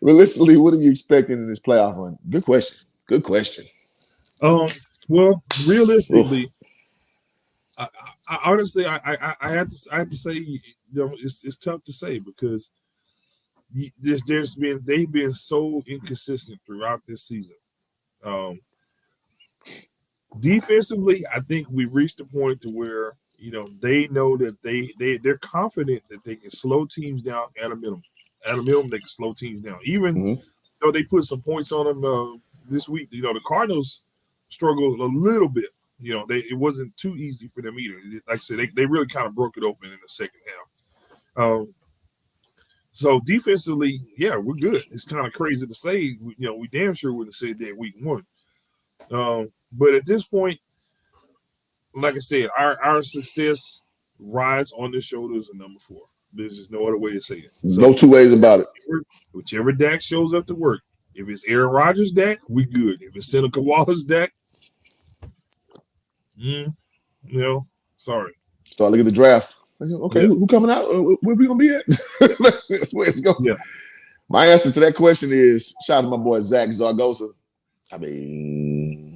Realistically, what are you expecting in this playoff run? Good question. Well, realistically, I honestly, I have to say, it's tough to say because they've been so inconsistent throughout this season. Defensively, I think we've reached a point to where they know that they're confident that they can slow teams down at a minimum. At a minimum, they can slow teams down. Even though they put some points on them this week, the Cardinals struggled a little bit. It wasn't too easy for them either. Like I said, they really kind of broke it open in the second half. So defensively, yeah, we're good. It's kind of crazy to say. We damn sure wouldn't have said that week one. But at this point, like I said, our success rides on the shoulders of number 4. There's just no other way to say it. So, no two ways about it. Whichever Dak shows up to work. If it's Aaron Rodgers' Dak, we good. If it's Seneca Wallace' Dak, sorry. So I look at the draft. Okay, who coming out? Where we gonna be at? That's where it's going. Yeah. My answer to that question is shout out to my boy Zach Zaragoza. I mean,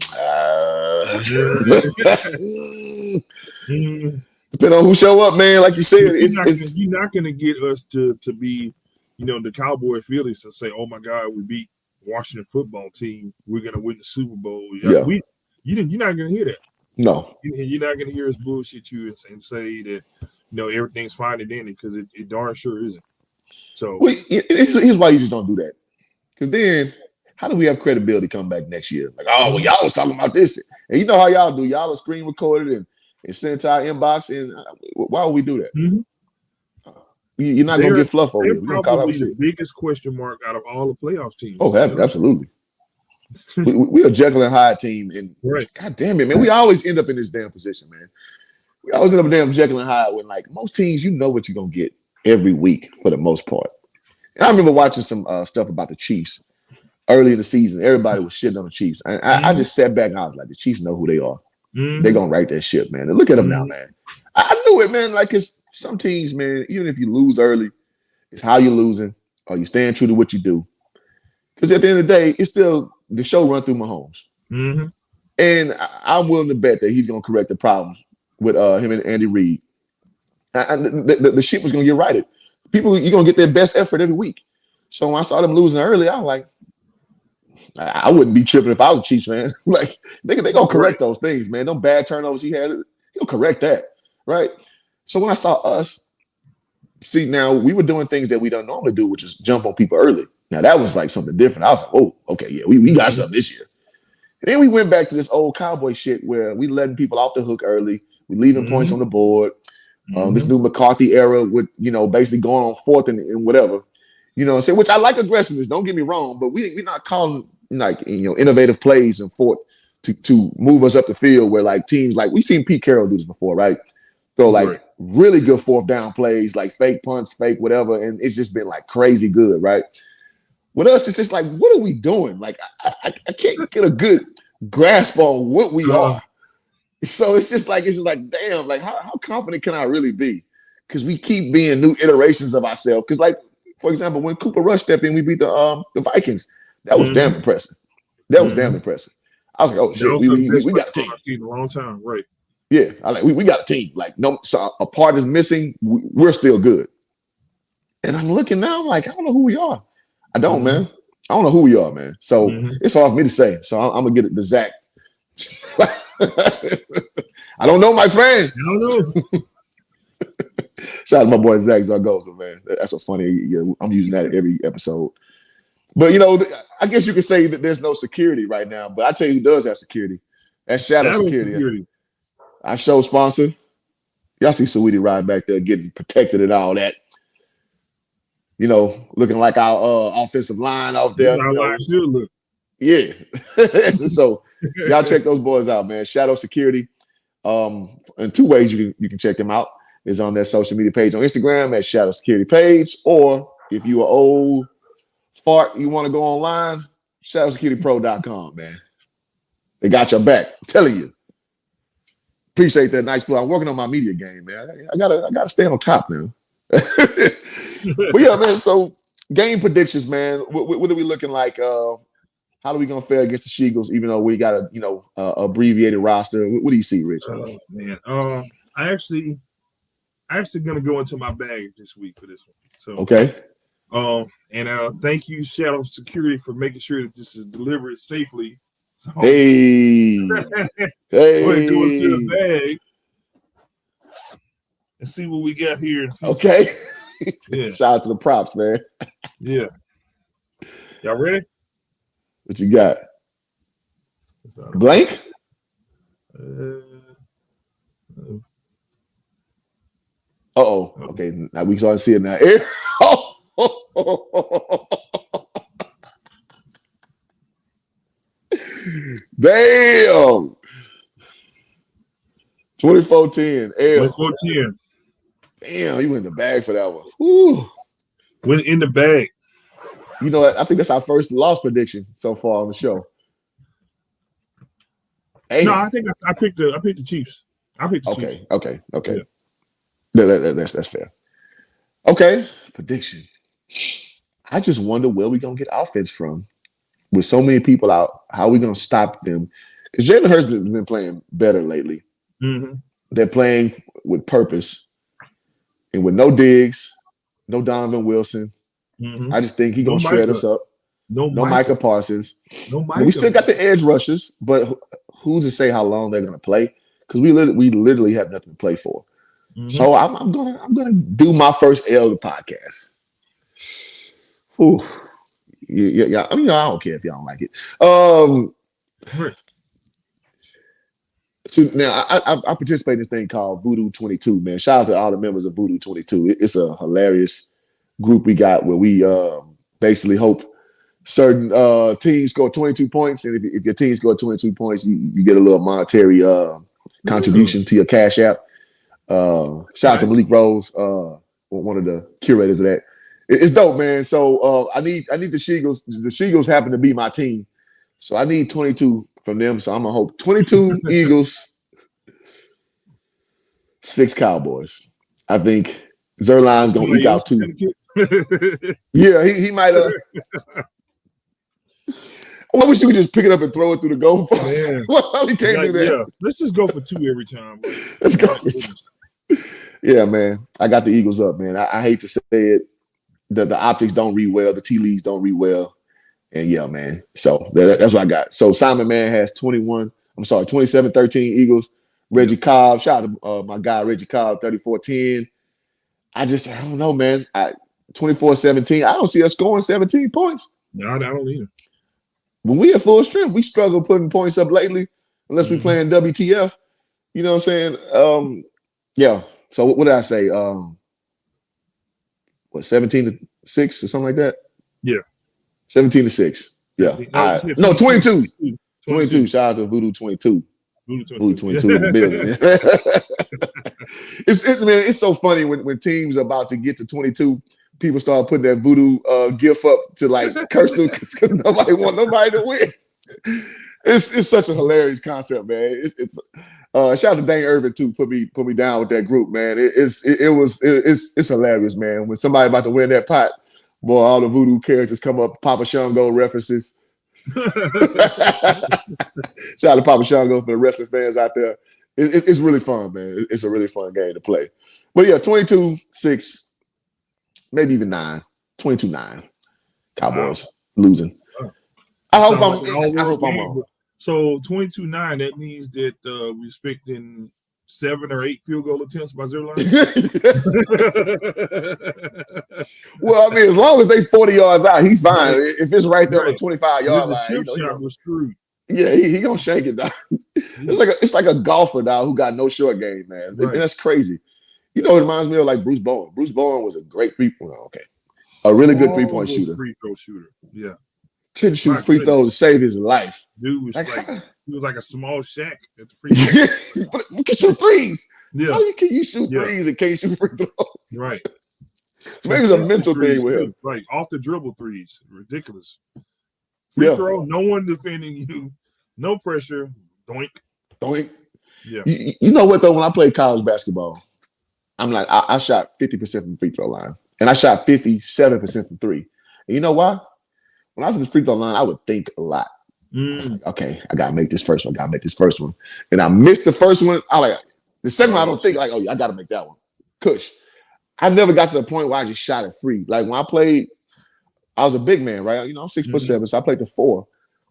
depending on who show up, man. Like you said, you're not going to get us to be, the Cowboy feelings to say, "Oh my God, we beat Washington football team. We're going to win the Super Bowl." Yeah. You're not going to hear that. No. You're not going to hear us bullshit you and say that everything's fine and dandy because it darn sure isn't. So here's why you just don't do that. Because then, how do we have credibility come back next year? Like, oh, well, y'all was talking about this. And you know how y'all do. Y'all are screen recorded and sent to our inbox. And why would we do that? Mm-hmm. You're not going to get fluff over here. They're probably the biggest question mark out of all the playoff teams. Oh, absolutely. We a Jekyll and Hyde team, and God damn it, man, we always end up in this damn position, man. We always end up in damn Jekyll and Hyde when, like, most teams, you know what you're gonna get every week for the most part. And I remember watching some stuff about the Chiefs early in the season. Everybody was shitting on the Chiefs. I just sat back and I was like, the Chiefs know who they are. They're gonna right that ship, man. And look at them now, man. I knew it, man. Like, it's some teams, man, even if you lose early, it's how you're losing or you staying true to what you do. Because at the end of the day, it's still the show run through Mahomes. And I'm willing to bet that he's gonna correct the problems with him and Andy Reid. The ship was gonna get righted. People, you're gonna get their best effort every week. So when I saw them losing early, I was like, I wouldn't be tripping if I was a Chiefs fan. Like, they gonna correct those things, man. Them bad turnovers he has, he'll correct that, right? So when I saw us, see, now we were doing things that we don't normally do, which is jump on people early. Now that was like something different. I was like, oh, okay, yeah, we got something this year. And then we went back to this old Cowboy shit where we letting people off the hook early, we leaving points on the board. This new McCarthy era with, basically going on fourth and whatever, which I like aggressiveness. Don't get me wrong, but we're not calling like, innovative plays and fourth to move us up the field where like teams, like we've seen Pete Carroll do this before, right? So like really good fourth down plays, like fake punts, fake whatever. And it's just been like crazy good, right? With us, it's just like, what are we doing? Like, I can't get a good grasp on what we are. So it's just like, damn, like how confident can I really be? Because we keep being new iterations of ourselves. Because, like, for example, when Cooper Rush stepped in, we beat the Vikings. That was damn impressive. That was damn impressive. I was like, oh shit, we got a team. I've seen a long time, right? Yeah, we got a team. Like, no, so a part is missing. We're still good. And I'm looking now, I'm like, I don't know who we are. I don't, man. I don't know who we are, man. So it's hard for me to say. So I'm gonna get it to Zach. I don't know, my friend. I don't know. Shout out to my boy Zach Zargoza, man. That's so funny. Yeah, I'm using that in every episode. But I guess you could say that there's no security right now. But I tell you who does have security. That's Shadow Security. Our show sponsor. Y'all see Saweetie riding back there getting protected and all that. Looking like our offensive line out there. Yeah. So y'all check those boys out, man. Shadow Security. In two ways you can check them out. Is on their social media page on Instagram at Shadow Security Page, or if you are old fart, you want to go online, shadowsecuritypro.com, man. They got your back. I'm telling you. Appreciate that nice play. I'm working on my media game, man. I gotta stay on top now. But yeah, man. So game predictions, man. What are we looking like? How are we gonna fare against the Sheagles? Even though we got a abbreviated roster. What do you see, Rich? Oh man, I actually gonna go into my bag this week for this one. So okay. And thank you, Shadow Security, for making sure that this is delivered safely. So, hey. Go ahead, go into the bag and see what we got here. Okay. Yeah. Shout out to the props, man. Yeah. Y'all ready? What you got? Blank? Uh-oh. Okay, now we starting to see it now. Damn. 24-10. 24-10. Damn, you went in the bag for that one. Woo. Went in the bag. I think that's our first loss prediction so far on the show. Hey. No, I think I picked the Chiefs. I picked the Chiefs. Okay. Yeah. That's fair. Okay, prediction. I just wonder where we're going to get offense from. With so many people out, how are we going to stop them? Because Jalen Hurts has been playing better lately. Mm-hmm. They're playing with purpose. And with no Diggs, no Donovan Wilson, I just think he's going to shred us up. No Micah Parsons. No Micah. We still got the edge rushers, but who's to say how long they're going to play? Because we literally have nothing to play for. Mm-hmm. So I'm gonna do my first L to podcast. Ooh. Yeah. I don't care if y'all don't like it. So now I participate in this thing called Voodoo 22, man. Shout out to all the members of Voodoo 22. It's a hilarious group we got where we basically hope certain teams score 22 points, and if your team score 22 points, you get a little monetary contribution to your Cash App. Shout out to Malik Rose, one of the curators of that. It's dope, man. So I need the Sheagles. The Sheagles happen to be my team, so I need 22 from them. So I'm gonna hope 22 Eagles, 6 Cowboys. I think Zerline's gonna eke out 2. Yeah, he might have. I wish you could just pick it up and throw it through the goalpost. Well, we can't do that. Yeah, let's just go for 2 every time. Let's go. Yeah, man. I got the Eagles up, man. I hate to say it. The optics don't read well. The tea leaves don't read well. And yeah, man. So that's what I got. So Simon Man has 27-13 Eagles. Reggie Cobb. Shout out to my guy, Reggie Cobb, 34-10. I don't know, man. 24-17. I don't see us scoring 17 points. No, I don't either. When we at full strength, we struggle putting points up lately, unless we playing WTF. You know what I'm saying? Yeah. So what did I say? 17-6 or something like that? Yeah. 17-6. Yeah. No, 22. 22. Shout out to Voodoo 22. Voodoo 22 in the building. It's so funny when teams are about to get to 22. People start putting that voodoo gif up to like curse them because nobody want nobody to win. It's such a hilarious concept, man. It's shout out to Dane Irvin too. Put me down with that group, man. It's hilarious, man. When somebody about to win that pot, boy, all the voodoo characters come up. Papa Shango references. Shout out to Papa Shango for the wrestling fans out there. It's really fun, man. It's a really fun game to play. But yeah, 22-6. Maybe even 9. 22-9. Cowboys losing. I hope I'm wrong. So 22-9, that means that we're expecting 7 or 8 field goal attempts by Zerline? Well, I mean, as long as they 40 yards out, he's fine. If it's right there on the 25-yard line, we're screwed. Yeah, he gonna shake it, dog. It's like a golfer, dog, who got no short game, man. Right. And that's crazy. You know, it reminds me of like Bruce Bowen. Bruce Bowen was a great a really good 3-point shooter. Free throw shooter, yeah. Couldn't shoot free throws to save his life. Dude was he was like a small shack at the free throw. But we can shoot threes. Yeah. How can you shoot threes and can't shoot free throws? Right. Maybe it's a mental thing with him. Right. Off the dribble threes. Ridiculous. Free throw, no one defending you. No pressure. Doink. Yeah. You know what though? When I played college basketball, I'm like, I shot 50% from the free throw line. And I shot 57% from 3. And you know why? When I was in the free throw line, I would think a lot. Like, okay, I gotta make this first one. And I missed the first one. The second one, I don't think like, oh, I gotta make that one. Cush. I never got to the point where I just shot it free. Like when I played, I was a big man, right? You know, I'm 6'7", so I played the 4.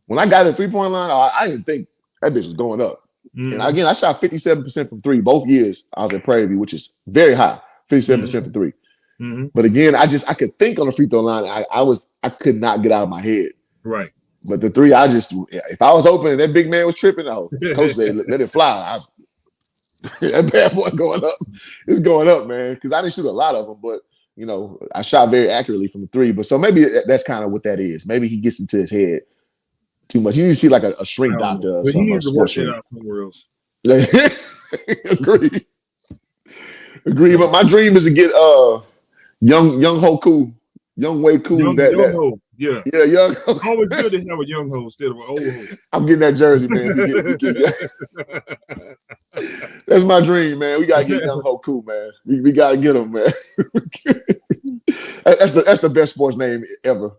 When I got to the 3-point line, I didn't think that bitch was going up. And again, I shot 57% from 3 both years. I was at Prairie View, which is very high, 57% from 3. But again, I could think on the free throw line. I could not get out of my head. Right. But the 3, if I was open and that big man was tripping, coach said, let it fly. That bad boy going up. It's going up, man. Because I didn't shoot a lot of them, but you know, I shot very accurately from the 3. But so maybe that's kind of what that is. Maybe he gets into his head too much. You need to see like a shrink doctor or something. He needs to work it out somewhere else. Agree. But my dream is to get young Hoku, young way cool. Young Ho. Yeah, young Ho. Always good to have a young Ho instead of an old Ho. I'm getting that jersey, man. That's my dream, man. We gotta get young Hoku, man. We gotta get him, man. That's the best sports name ever.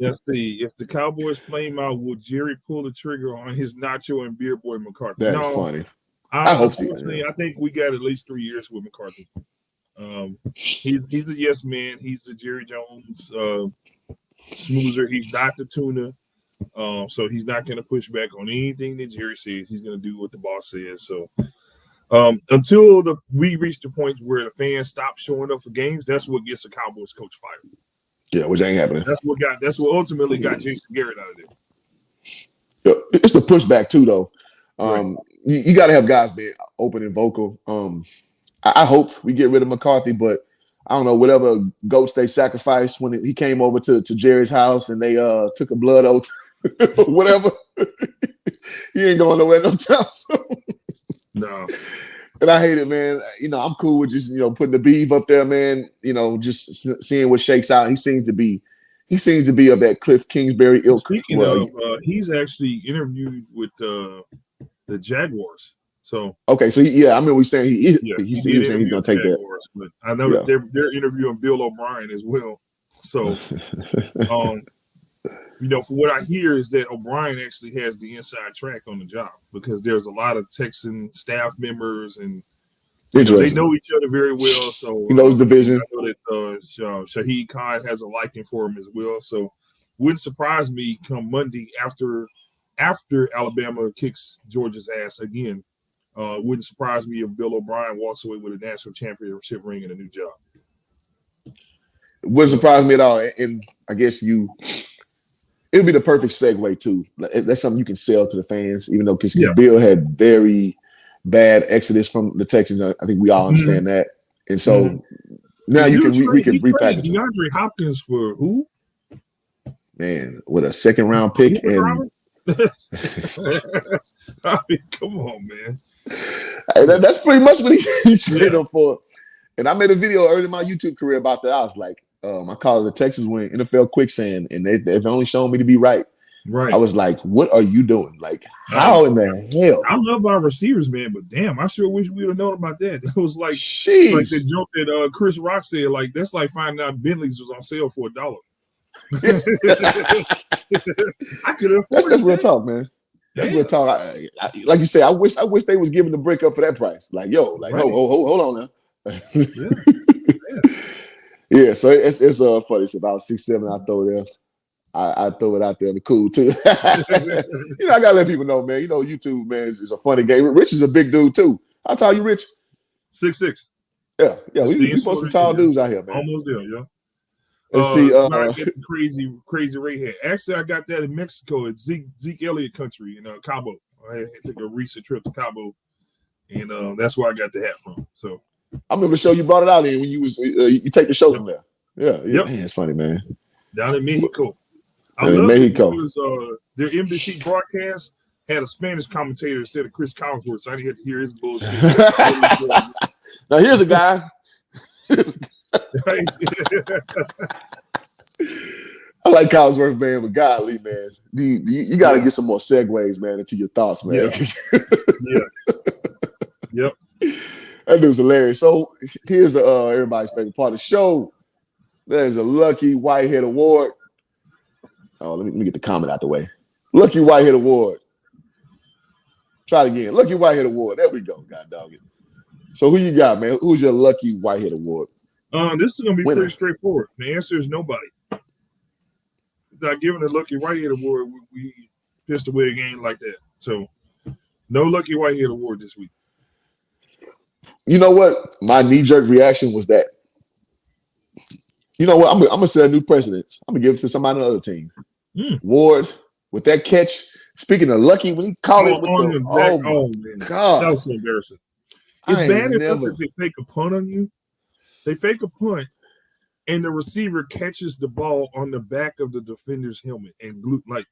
Let's see. If the Cowboys flame out, will Jerry pull the trigger on his Nacho and Beer Boy McCarthy? That's funny. I hope so. I think we got at least 3 years with McCarthy. He's a yes man. He's a Jerry Jones smoozer. He's not the tuna. So he's not going to push back on anything that Jerry says. He's going to do what the boss says. So until we reach the point where the fans stop showing up for games, that's what gets the Cowboys coach fired. Yeah, which ain't happening. That's what ultimately got Jason Garrett out of there. Yeah, it's the pushback too, though. You got to have guys being open and vocal. I hope we get rid of McCarthy, but I don't know, whatever goats they sacrificed when he came over to Jerry's house and they took a blood oath, whatever. He ain't going nowhere no time soon. No. And I hate it, man. I'm cool with just, putting the beef up there, man. Just seeing what shakes out. He seems to be of that Cliff Kingsbury ilk. Speaking of, he's actually interviewed with the Jaguars. So okay, so I mean, we're saying he saying he's going to take Jaguars, that. But I know that they're interviewing Bill O'Brien as well. So, for what I hear is that O'Brien actually has the inside track on the job because there's a lot of Texan staff members and they know each other very well. So he knows division. I know that Shaheed Khan has a liking for him as well. So, wouldn't surprise me come Monday after Alabama kicks Georgia's ass again. Wouldn't surprise me if Bill O'Brien walks away with a national championship ring and a new job. It wouldn't surprise me at all. And I guess it would be the perfect segue too. That's something you can sell to the fans, even though because Bill had very bad exodus from the Texans. I think we all understand that. And so now we can repackage DeAndre Hopkins for who? Man, with a second round pick and I mean, come on, man. That's pretty much what he traded up for. And I made a video early in my YouTube career about that. I was like, I call it the Texans win NFL quicksand, and they've only shown me to be right. Right. I was like, what are you doing? Like, how in the hell? I love our receivers, man, but damn, I sure wish we would have known about that. It was like the joke that Chris Rock said, like, that's like finding out Bentley's was on sale for $1. I could have. That's real talk, man. That's real talk. Like you say, I wish they was giving the brick up for that price. Like, hold on now. Yeah, so it's funny. It's about 6'7". I throw there. I throw it out there. Cool too. I gotta let people know, man. YouTube, man, is a funny game. Rich is a big dude too. How tall you, Rich? 6'6". Yeah. We put some tall dudes out here, man. Almost there, yeah. Let's see. I get the crazy Ray hat. Actually, I got that in Mexico at Zeke Elliott country in Cabo. I took a recent trip to Cabo, and that's where I got the hat from. So I remember the show you brought it out in when you was you take the show from there. Yeah. Yep. Man, it's funny, man. Down in Mexico. I love Mexico. Because their NBC broadcast had a Spanish commentator instead of Chris Collinsworth, so I didn't have to hear his bullshit. Now here's a guy. I like Collinsworth, man, but golly, man, you got to get some more segues, man, into your thoughts, man. Yep. That dude's hilarious. So here's everybody's favorite part of the show. There's a Lucky Whitehead Award. Oh, let me get the comment out the way. Lucky Whitehead Award. Try it again. Lucky Whitehead Award. There we go. God dog it. So who you got, man? Who's your Lucky Whitehead Award? This is going to be pretty straightforward. The answer is nobody. Not giving a Lucky Whitehead Award, we pissed away a game like that. So, no Lucky Whitehead Award this week. You know what? My knee-jerk reaction was that, you know what? I'm going to set a new precedent. I'm going to give it to somebody on the other team. Ward, with that catch, speaking of Lucky, when he caught it with God. That was so embarrassing. It's bad enough they fake a punt on you. They fake a punt, and the receiver catches the ball on the back of the defender's helmet and glue. Like,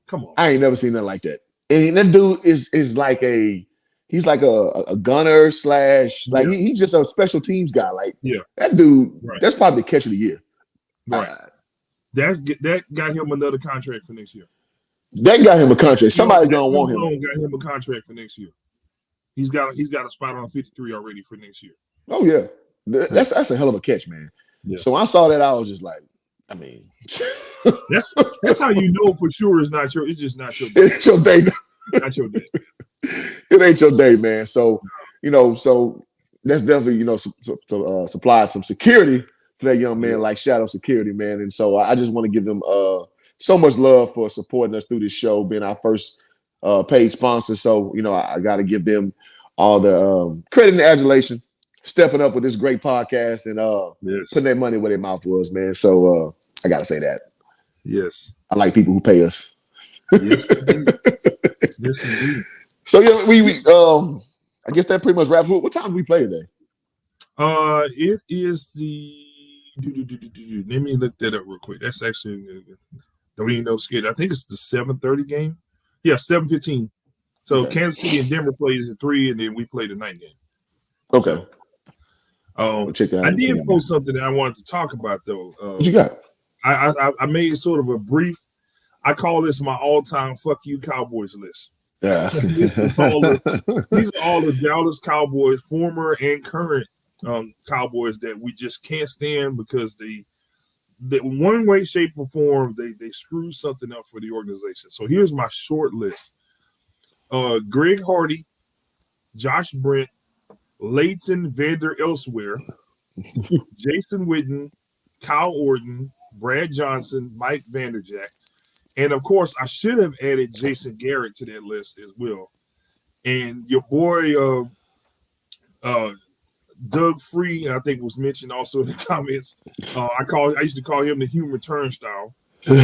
come on. I ain't never seen nothing like that. And that dude is like he's like a gunner / like he's just a special teams guy. Like that dude, that's probably the catch of the year. Right. That got him another contract for next year. That got him a contract. Somebody's gonna want him. Got him a contract for next year. He's got a spot on 53 already for next year. Oh yeah. That's a hell of a catch, man. Yeah. So when I saw that, I was just like, I mean, that's how you know for sure it's just not your day. It's your day. Not your day. It ain't your day, man. So so that's definitely supply some security for that young man, like Shadow Security, man. And so I just want to give them so much love for supporting us through this show, being our first paid sponsor. So I got to give them all the credit and adulation. Stepping up with this great podcast and putting their money where their mouth was, man. So I gotta say that. Yes. I like people who pay us. Yes, indeed. Yes, indeed. So we I guess that pretty much wraps up. What time do we play today? It is the. Let me look that up real quick. That's actually don't even know skid. I think it's the 7:30 game. Yeah, 7:15. So Okay. Kansas City and Denver plays at 3, and then we play the night game. Okay. So, check that out. I did post something that I wanted to talk about though. What you got? I made sort of a brief. I call this my all-time "fuck you" Cowboys list. Yeah. These are all the Dallas Cowboys, former and current Cowboys that we just can't stand because they one way, shape, or form they screw something up for the organization. So here's my short list: Greg Hardy, Josh Brent, Leighton Vander Elsewhere, Jason Witten, Kyle Orton, Brad Johnson, Mike Vanderjagt. And of course, I should have added Jason Garrett to that list as well. And your boy Doug Free, I think, was mentioned also in the comments. I used to call him the human turnstile. And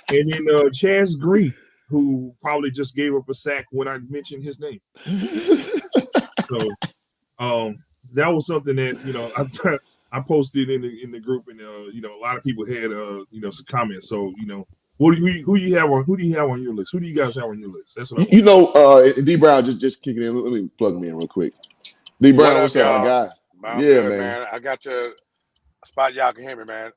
then Chaz Green, who probably just gave up a sack when I mentioned his name. So that was something that I posted in the group, and a lot of people had some comments. So who do you have on your list? Who do you guys have on your list? That's what D Brown just kicking in. Let me plug me in real quick. D Brown, what's up, my guy? Good, man. I got to a spot y'all can hear me, man.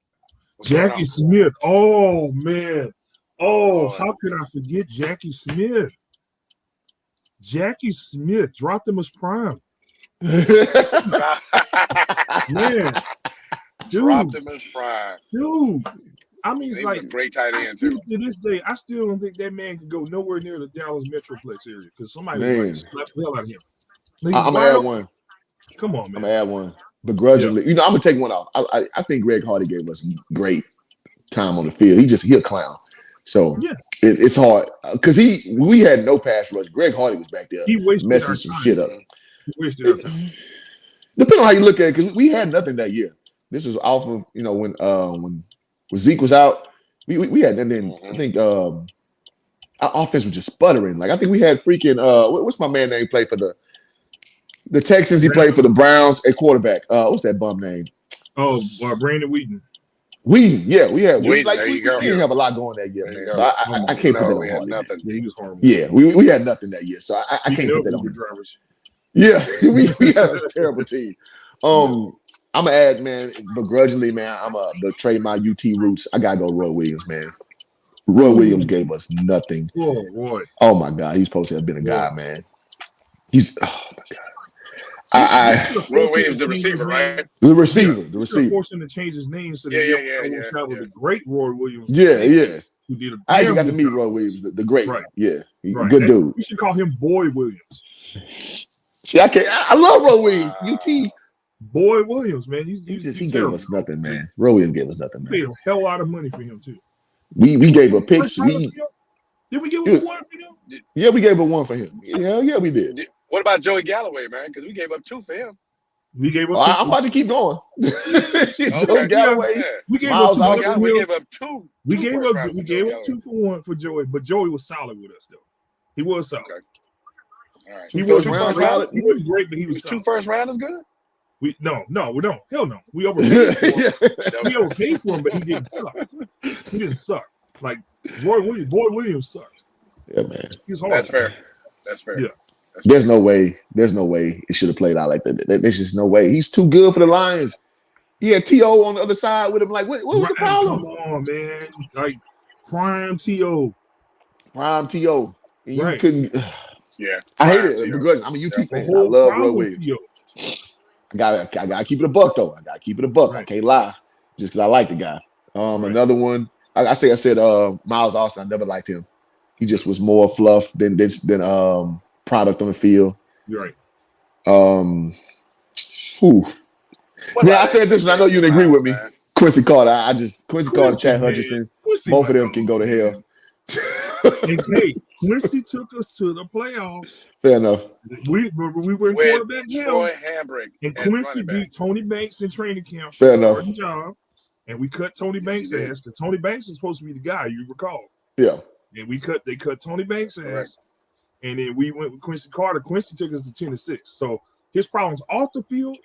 Jackie Smith. Oh man. Oh, how could I forget Jackie Smith? Jackie Smith dropped him as prime. Man, dropped him as prime, dude. I mean, it's like a great tight end too. To this day, I still don't think that man can go nowhere near the Dallas Metroplex area because somebody was like slap the hell out of him. I'm gonna add one. Come on, man. I'm gonna add one. Begrudgingly, I'm gonna take one off. I think Greg Hardy gave us great time on the field. He a clown. So it's hard because we had no pass rush. Greg Hardy was back there messing some shit up. He wasted our time. Depending on how you look at it, because we had nothing that year. This was off of when Zeke was out. We had, and then I think our offense was just sputtering. Like I think we had freaking what's my man name played for the Texans? He played for the Browns at quarterback. What's that bum name? Oh, Brandon Wheaton. We didn't have a lot going that year, man. So I can't put that on Hardy. Nothing. Yeah, he was horrible. Yeah, we had nothing that year, so I can't put that on him. Drivers. Yeah, we had a terrible team. I'm gonna add, man, begrudgingly, man. I'm gonna betray my UT roots. I gotta go Roy Williams, man. Roy Williams gave us nothing. Oh, Roy. Oh my God, he's supposed to have been a guy, man. Oh my God. Roy Williams, the receiver, right? The receiver. Forced him to change his name so that the great Roy Williams. Yeah. Who did I actually got to meet Roy Williams, the great. Right. Yeah, good dude. We should call him Boy Williams. See, I love Roy Williams. UT. Boy Williams, man. He gave us nothing, man. Roy Williams gave us nothing, man. We paid a hell lot of money for him too. We gave a picks. Did we give him one for him? Yeah, we gave him one for him. Yeah, we did. What about Joey Galloway, man? Because we gave up 2 for him. We gave up. I'm about to keep going. Joey Galloway. We gave Miles up 2. We gave up 2. We gave up 2 for 1 for Joey, but Joey was solid with us though. He was solid. Okay. All right. He was solid. He wasn't great, but he was solid. 2 first rounders good? We don't. Hell no. We overpaid for him. We overpaid for him, but he didn't suck. He didn't suck. Like Boy Williams sucked. Yeah, man. He was hard. That's fair. Yeah. There's no way it should have played out like that. There's just no way. He's too good for the Lions. He had T.O. on the other side with him. Like, what was the problem? Come on, man. Like, prime T.O. You couldn't. Yeah. I hate it. Begrudging. I'm a UT fan. I love Roy Williams. I gotta keep it a buck, though. Right. I can't lie. Just because I like the guy. Another one. I said Miles Austin. I never liked him. He just was more fluff than product on the field. You're right. I said this, and I know you didn't agree with me. Man. Quincy Carter. Quincy Carter, Chad Hutchinson. Both of them can go to hell. Hey, Quincy took us to the playoffs. Fair enough. We were in quarterback hell. And Quincy beat Tony Banks in training camp. Fair enough. Job, and we cut Tony Banks' ass because Tony Banks is supposed to be the guy, you recall. Yeah. And they cut Tony Banks' ass. And then we went with Quincy Carter. Quincy took us to 10-6. So his problems off the field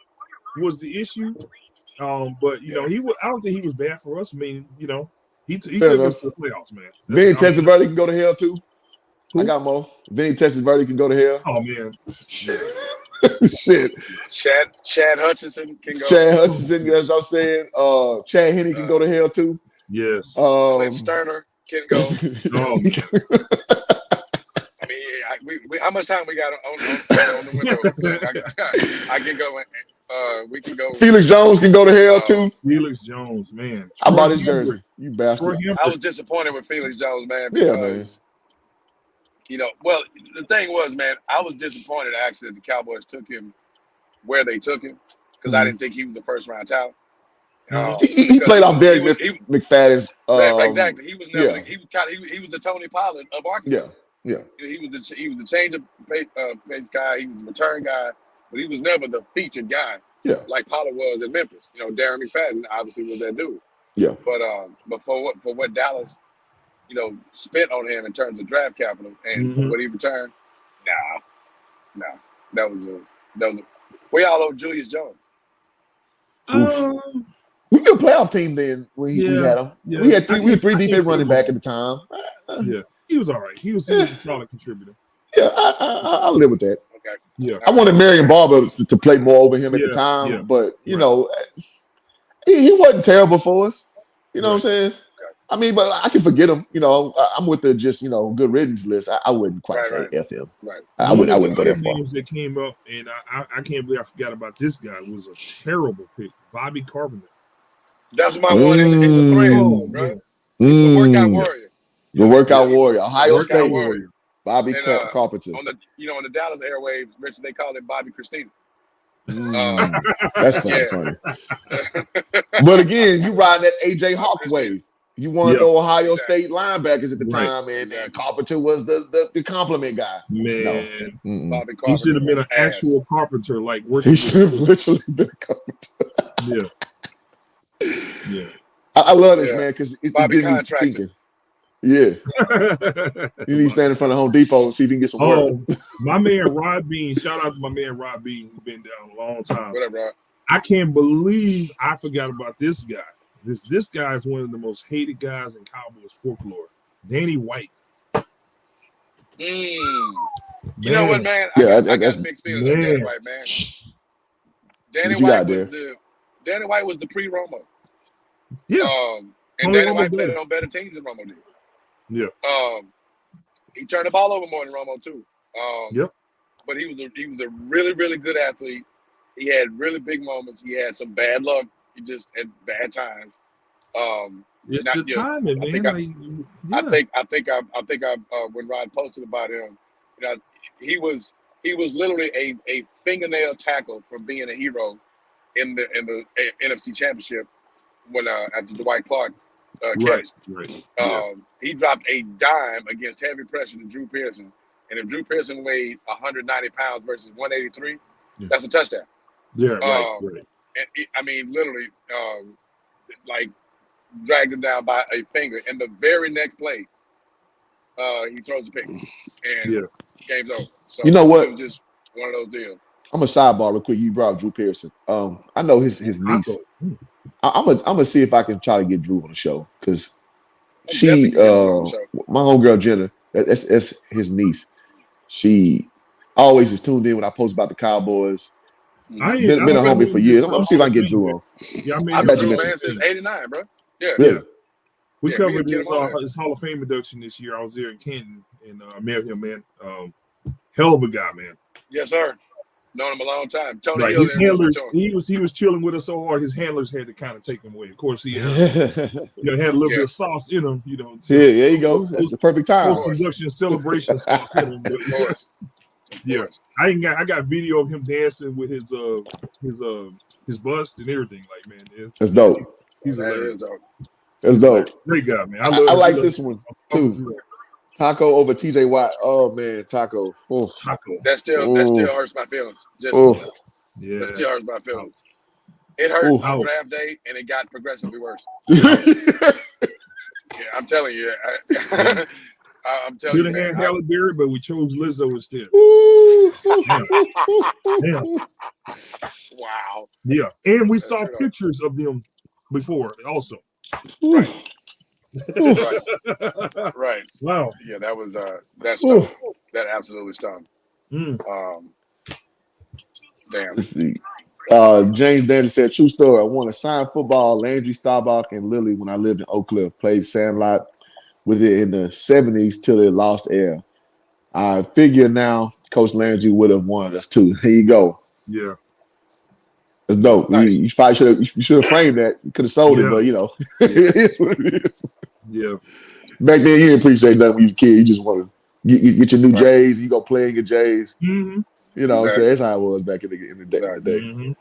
was the issue. But you know, I don't think he was bad for us. I mean, you know, he took us to the playoffs, man. Vinny Testaverde can go to hell too. Who? I got more. Vinny Testaverde can go to hell. Oh man, shit. Chad Hutchinson can go. Chad Hutchinson, as I'm saying. Chad Henne can go to hell too. Yes. Clint Sterner can go. I mean, how much time we got on the window? I can go. We can go. Felix Jones can go to hell too. Felix Jones, man. How about his jersey? You bastard. I was disappointed with Felix Jones, man. Because, man. You know, well, the thing was, man, I was disappointed actually that the Cowboys took him where they took him because I didn't think he was the first round talent. He played off Derek McFadden's. Exactly. He was never. He was the Tony Pollard of Arkansas. Yeah. He was the change of pace guy. He was the return guy, but he was never the featured guy. Yeah. Like Pollard was in Memphis. You know, Darren McFadden obviously was that dude. Yeah. But for what Dallas, you know, spent on him in terms of draft capital and for what he returned, nah. That was a. We all owe Julius Jones. We were a playoff team then when we had him. Yeah. We had three defense running back at the time. Yeah, he was all right. He was a solid contributor. Yeah, I'll live with that. Okay. Yeah, I wanted Marion Barber to play more over him at the time, but you know, he wasn't terrible for us. You know what I'm saying? Okay. I mean, but I can forget him. You know, I'm with the just good riddance list. I wouldn't quite say F him. Right. I wouldn't go that far. Names that came up, and I can't believe I forgot about this guy. It was a terrible pick, Bobby Carpenter. That's my one in the thread, bro. The workout warrior. The workout warrior. Ohio State warrior. Bobby Carpenter. On the Dallas airwaves, Richard, they call it Bobby Christina. That's funny. But again, you riding that AJ Hawk wave. You wanted the Ohio State linebackers at the time, and Carpenter was the compliment guy. Man, Bobby Carpenter. He should have been an actual carpenter, like working. He should have literally been a carpenter. Yeah. I love this, man, because it's Bobby getting me thinking. Yeah. You need to stand in front of Home Depot and see if you can get some work. My man Rod Bean, shout out to my man Rod Bean, who's been down a long time. Whatever, Rod. I can't believe I forgot about this guy. This guy is one of the most hated guys in Cowboys folklore. Danny White. You know what, man? I got mixed feelings on Danny White, man. Danny White was the pre-Romo. Yeah. And Danny White played on better teams than Romo did. Yeah. He turned the ball over more than Romo too. But he was a really, really good athlete. He had really big moments. He had some bad luck. He just had bad times. It's the timing, man. I think when Rod posted about him, you know, he was literally a fingernail tackle from being a hero in the NFC Championship when after Dwight Clark catch. Right. He dropped a dime against heavy pressure to Drew Pearson, and if Drew Pearson weighed 190 pounds versus 183, that's a touchdown. Yeah, right. And I mean, literally, like dragged him down by a finger. And the very next play, he throws a pick, and game's over. So you know what? It was just one of those deals. I'm a sidebar real quick. You brought up Drew Pearson. I know his niece. I'm gonna see if I can try to get Drew on the show because she, my homegirl Jenna, that's his niece. She always is tuned in when I post about the Cowboys. Been a homie for years. I'm gonna see if I can get Drew on. Yeah, I mean, I bet you since '89, bro. Yeah. We covered his Hall of Fame induction this year. I was there in Canton and met him, man. Hell of a guy, man. Yes, sir. Known him a long time. Tony right. Hill, his handlers, he was chilling with us so hard. His handlers had to kind of take him away. Of course, he had a little bit of sauce in him. You know. Yeah, there you go. That's the perfect time. Induction celebration sauce in him. But, yeah, I got video of him dancing with his bust and everything. Like, man, that's dope. He's hilarious, dope. That's dope. Great guy, man. I like this one too. Taco over TJ Watt. Oh man, Taco. Oh. Taco. That still hurts my feelings. That still hurts my feelings. It hurt on draft day, and it got progressively worse. I'm telling you. I'm telling you. Could have had Halle Berry, but we chose Lizzo instead. Wow. Yeah, and we saw pictures of them before also. Right. Right. Wow. Yeah, that was that stung. That absolutely stung. Mm. Damn. Let's see. James Dandy said, true story. I won a signed football, Landry, Staubach, and Lilly when I lived in Oak Cliff. Played Sandlot with it in the 70s till it lost air. I figure now Coach Landry would have won us too. Here you go. Yeah. That's dope. Nice. You probably should have framed that. You could have sold it, but you know. It is what it is. Yeah. Back then, you didn't appreciate nothing when you were a kid. You just want to get your new J's. You go play in your J's. Mm-hmm. You know, Exactly. so that's how it was back in the day. Mm-hmm.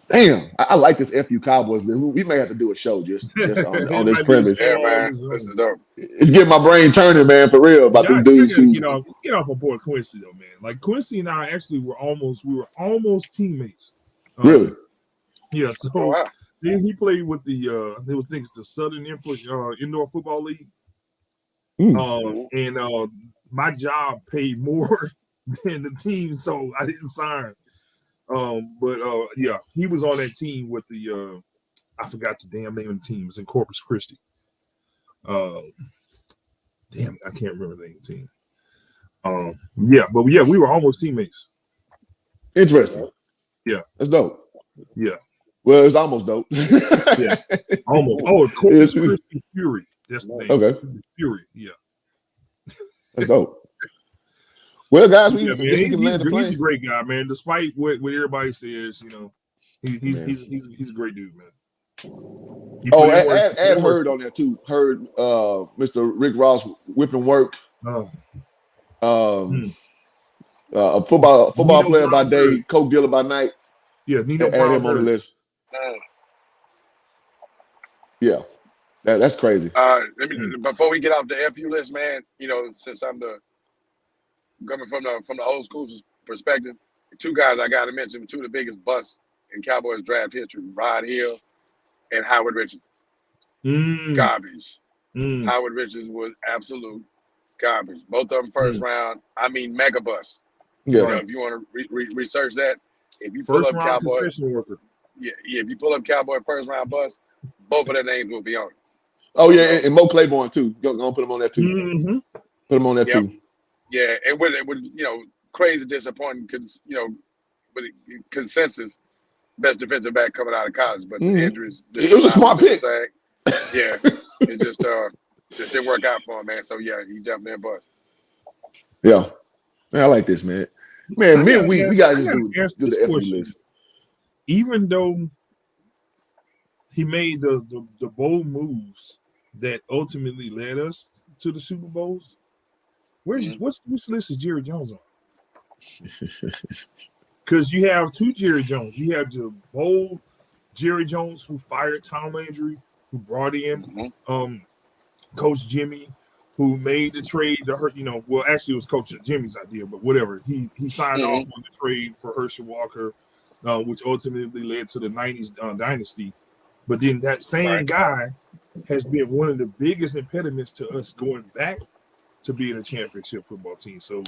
Damn, I like this FU Cowboys list. We may have to do a show just on this premise. Yeah, man. This is dope. It's getting my brain turning, man, for real, about them dudes who get off my boy Quincy though, man. Like Quincy and I actually were almost teammates. Really? Yeah. So then he played with the Southern Indoor Football League. And my job paid more than the team, so I didn't sign. But yeah, he was on that team with the I forgot the damn name of the team. It was in Corpus Christi. Damn, I can't remember the name of the team. We were almost teammates. Interesting. Yeah, that's dope. Yeah. Well, it's almost dope. Yeah, almost. Oh, Corpus Christi Fury. That's the name. Okay. Fury. Yeah. That's dope. Well, guys, he's a great guy, man. Despite what everybody says, you know, he's a great dude, man. Add Heard on there too. Heard, Mr. Rick Ross whipping work. A football player by day, coke dealer by night. Yeah, Nino add him on the list. Yeah, that's crazy. Before we get off the FU list, man, you know, since I'm coming from the old school perspective, two guys I got to mention, two of the biggest busts in Cowboys draft history: Rod Hill and Howard Richards. Garbage. Howard Richards was absolute garbage. Both of them first round. I mean, mega bust. Yeah. You know, if you want to research that, if you pull up Cowboy, if you pull up Cowboy first round bust, both of their names will be on it. Oh yeah, and Mo Claiborne too. Go put him on that too. Mm-hmm. Put him on that too. Yeah, and with you know, crazy disappointing because with consensus, best defensive back coming out of college, but the injuries. It was a smart pick. Yeah, it just didn't work out for him, man. So yeah, he definitely a bust. Yeah, man, I like this, man. Man, we gotta just do the FU list. Even though he made the bold moves that ultimately led us to the Super Bowls. Which list is Jerry Jones on? Because you have two Jerry Jones. You have the bold Jerry Jones who fired Tom Landry, who brought in Coach Jimmy, who made the trade to hurt. Well, actually it was Coach Jimmy's idea, but whatever. He signed off on the trade for Herschel Walker, which ultimately led to the '90s dynasty. But then that same guy has been one of the biggest impediments to us going back to being a championship football team. So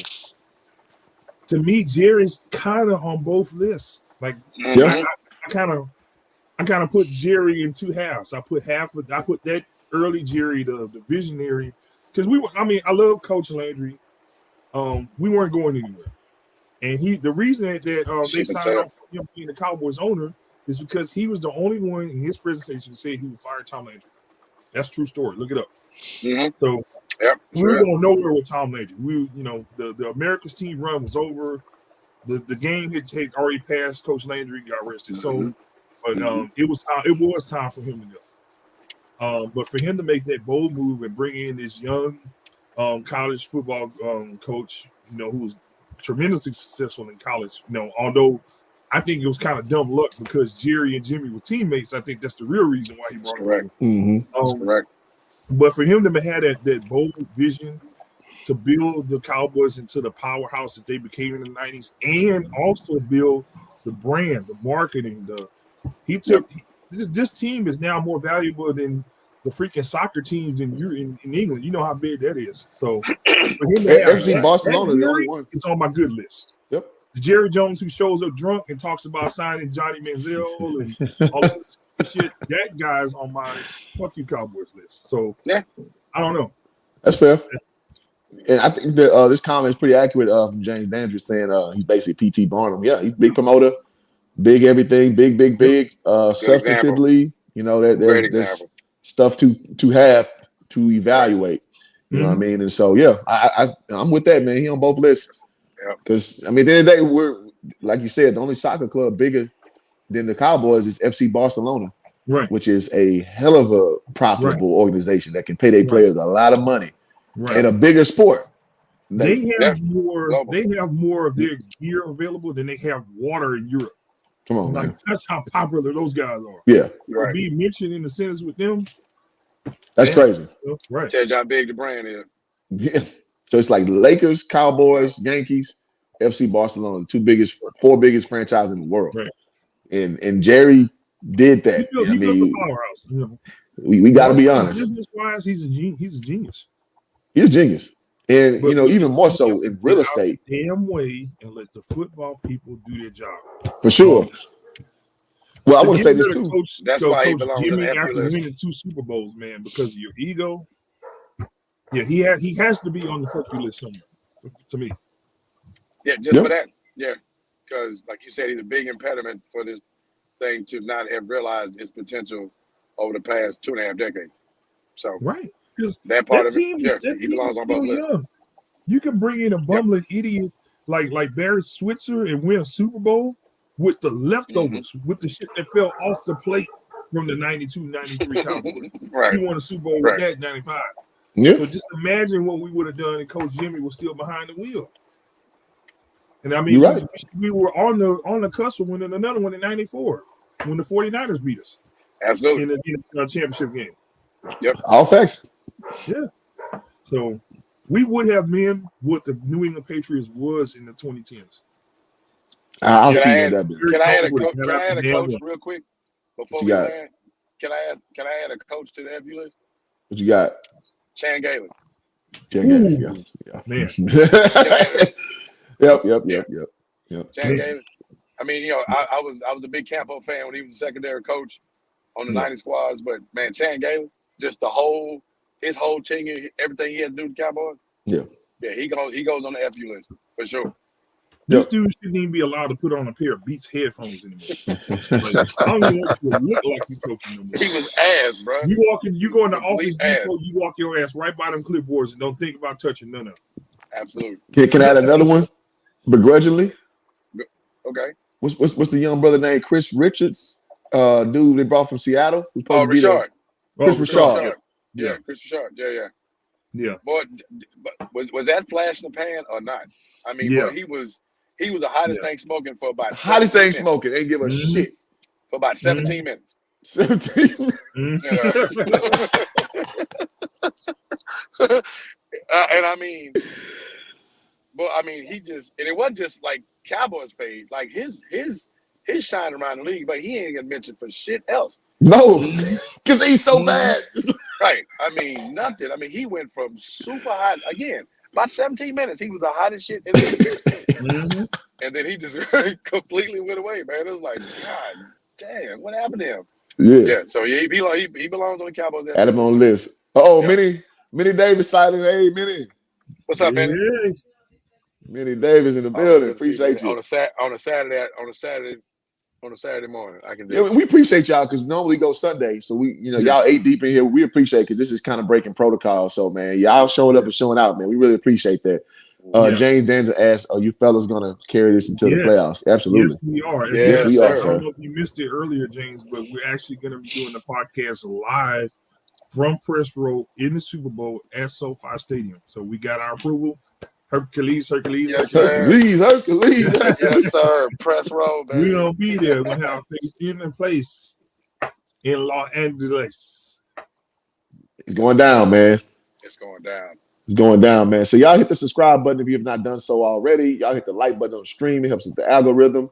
to me, Jerry's kind of on both lists. Like I kind of put Jerry in two halves. I put that early Jerry, the visionary, because I love Coach Landry. We weren't going anywhere. And the reason that they signed off him being the Cowboys owner is because he was the only one in his presentation to say he would fire Tom Landry. That's a true story. Look it up. So we were going nowhere with Tom Landry. The America's team run was over. The game had already passed. Coach Landry got arrested. So, but it was time for him to go. But for him to make that bold move and bring in this young college football coach, who was tremendously successful in college. Although I think it was kind of dumb luck because Jerry and Jimmy were teammates. I think that's the real reason why he brought him. That's correct. But for him to have that bold vision to build the Cowboys into the powerhouse that they became in the '90s, and also build the brand, the marketing, this team is now more valuable than the freaking soccer teams in England. You know how big that is. So for him to have FC Barcelona, the only one. It's on my good list. Yep. Jerry Jones who shows up drunk and talks about signing Johnny Manziel and all this shit. That guy's on my fuck you Cowboys list. So yeah, I don't know. That's fair. And I think that this comment is pretty accurate from James Dandridge saying he's basically P.T. Barnum. Yeah, he's a big promoter, big everything, big. Substantively, you know, there's stuff to have to evaluate. You know what I mean? And so, yeah, I'm with that, man. He on both lists. Because, I mean, at the end of the day, we're, like you said, the only soccer club bigger than the Cowboys is FC Barcelona, right? Which is a hell of a profitable organization that can pay their players a lot of money in a bigger sport. They have more of their gear available than they have water in Europe. Come on, man. That's how popular those guys are. Yeah. To be mentioned in the sentence with them. That's crazy. Right. Tells you how big the brand is. Yeah. So it's like Lakers, Cowboys, Yankees, FC Barcelona, the four biggest franchises in the world. Right. And Jerry did that. He built a powerhouse. You know. We got to be honest. Business-wise, he's a genius. He's a genius. And, you know, even more so in real estate. Damn way and let the football people do their job. For sure. Well, I want to say this too. That's why he belongs in the after winning 2 Super Bowls, man, because of your ego. Yeah, he has to be on the fuck you list somewhere. To me. Yeah, just for that. Yeah, because like you said, he's a big impediment for this thing to not have realized its potential over the past 2.5 decades. So that part of it, he belongs on both lists. You can bring in a bumbling idiot like Barry Switzer and win a Super Bowl with the leftovers, with the shit that fell off the plate from the 92-93 Cowboys. Right. He won a Super Bowl with that 95. Yeah. So just imagine what we would have done if Coach Jimmy was still behind the wheel. And I mean, we were on the cusp of winning another one in 94 when the 49ers beat us. Absolutely. In the championship game. Yep. All facts. Yeah. So we would have been what the New England Patriots was in the 2010s. I'll see that. Can I add a coach real quick before we land? Can I add a coach to the FU list? What you got? Chan Gailey. Yeah. Man. Yep. Chan Gailey. I mean, you know, I was a big Campo fan when he was a secondary coach on the 90 squads, but man, Chan Gailey, just his whole team, everything he had to do with the Cowboys. Yeah, he goes on the FU list for sure. This dude shouldn't even be allowed to put on a pair of Beats headphones anymore. I don't even want you to look like you coaching no more. He was ass, bro. You go in the Office Depot, you walk your ass right by them clipboards and don't think about touching none of them. Absolutely. Can I add another one? Begrudgingly. Okay. What's the young brother named Chris Richards? Dude they brought from Seattle. Richard. Chris Richard. Yeah, Chris Richard. Yeah. Boy, was that flash in the pan or not? I mean, boy, he was the hottest thing smoking for about hottest thing smoking. Ain't give a shit for about 17 minutes. 17. And I mean, he just, and it wasn't just like Cowboys fade, like his shine around the league, but he ain't gonna mention for shit else. No, because he's so bad. Right. I mean, nothing. I mean, he went from super hot again. About 17 minutes, he was the hottest shit in the league. And then he just completely went away, man. It was like, God damn, what happened to him? Yeah. So he belongs on the Cowboys. Add him on the list. Minnie Davis silent. Hey, Minnie. What's up, Minnie? Minnie Davis in the building. Appreciate you. On a Saturday morning, I can do. Yeah, we appreciate y'all because normally go Sunday, so we, y'all 8 deep in here. We appreciate because this is kind of breaking protocol. So man, y'all showing up and showing out, man. We really appreciate that. James Danza asked, "Are you fellas gonna carry this until the playoffs?" Absolutely. Yes, we are. Yes, we are. I don't know if you missed it earlier, James, but we're actually going to be doing the podcast live from Press Row in the Super Bowl at SoFi Stadium. So we got our approval. Hercules. Yes, Hercules. Yes, sir. Press Row, baby. We're going to be there. We're going to have things in place in Los Angeles. It's going down, man. It's going down. It's going down, man. So y'all hit the subscribe button if you have not done so already. Y'all hit the like button on the stream. It helps with the algorithm.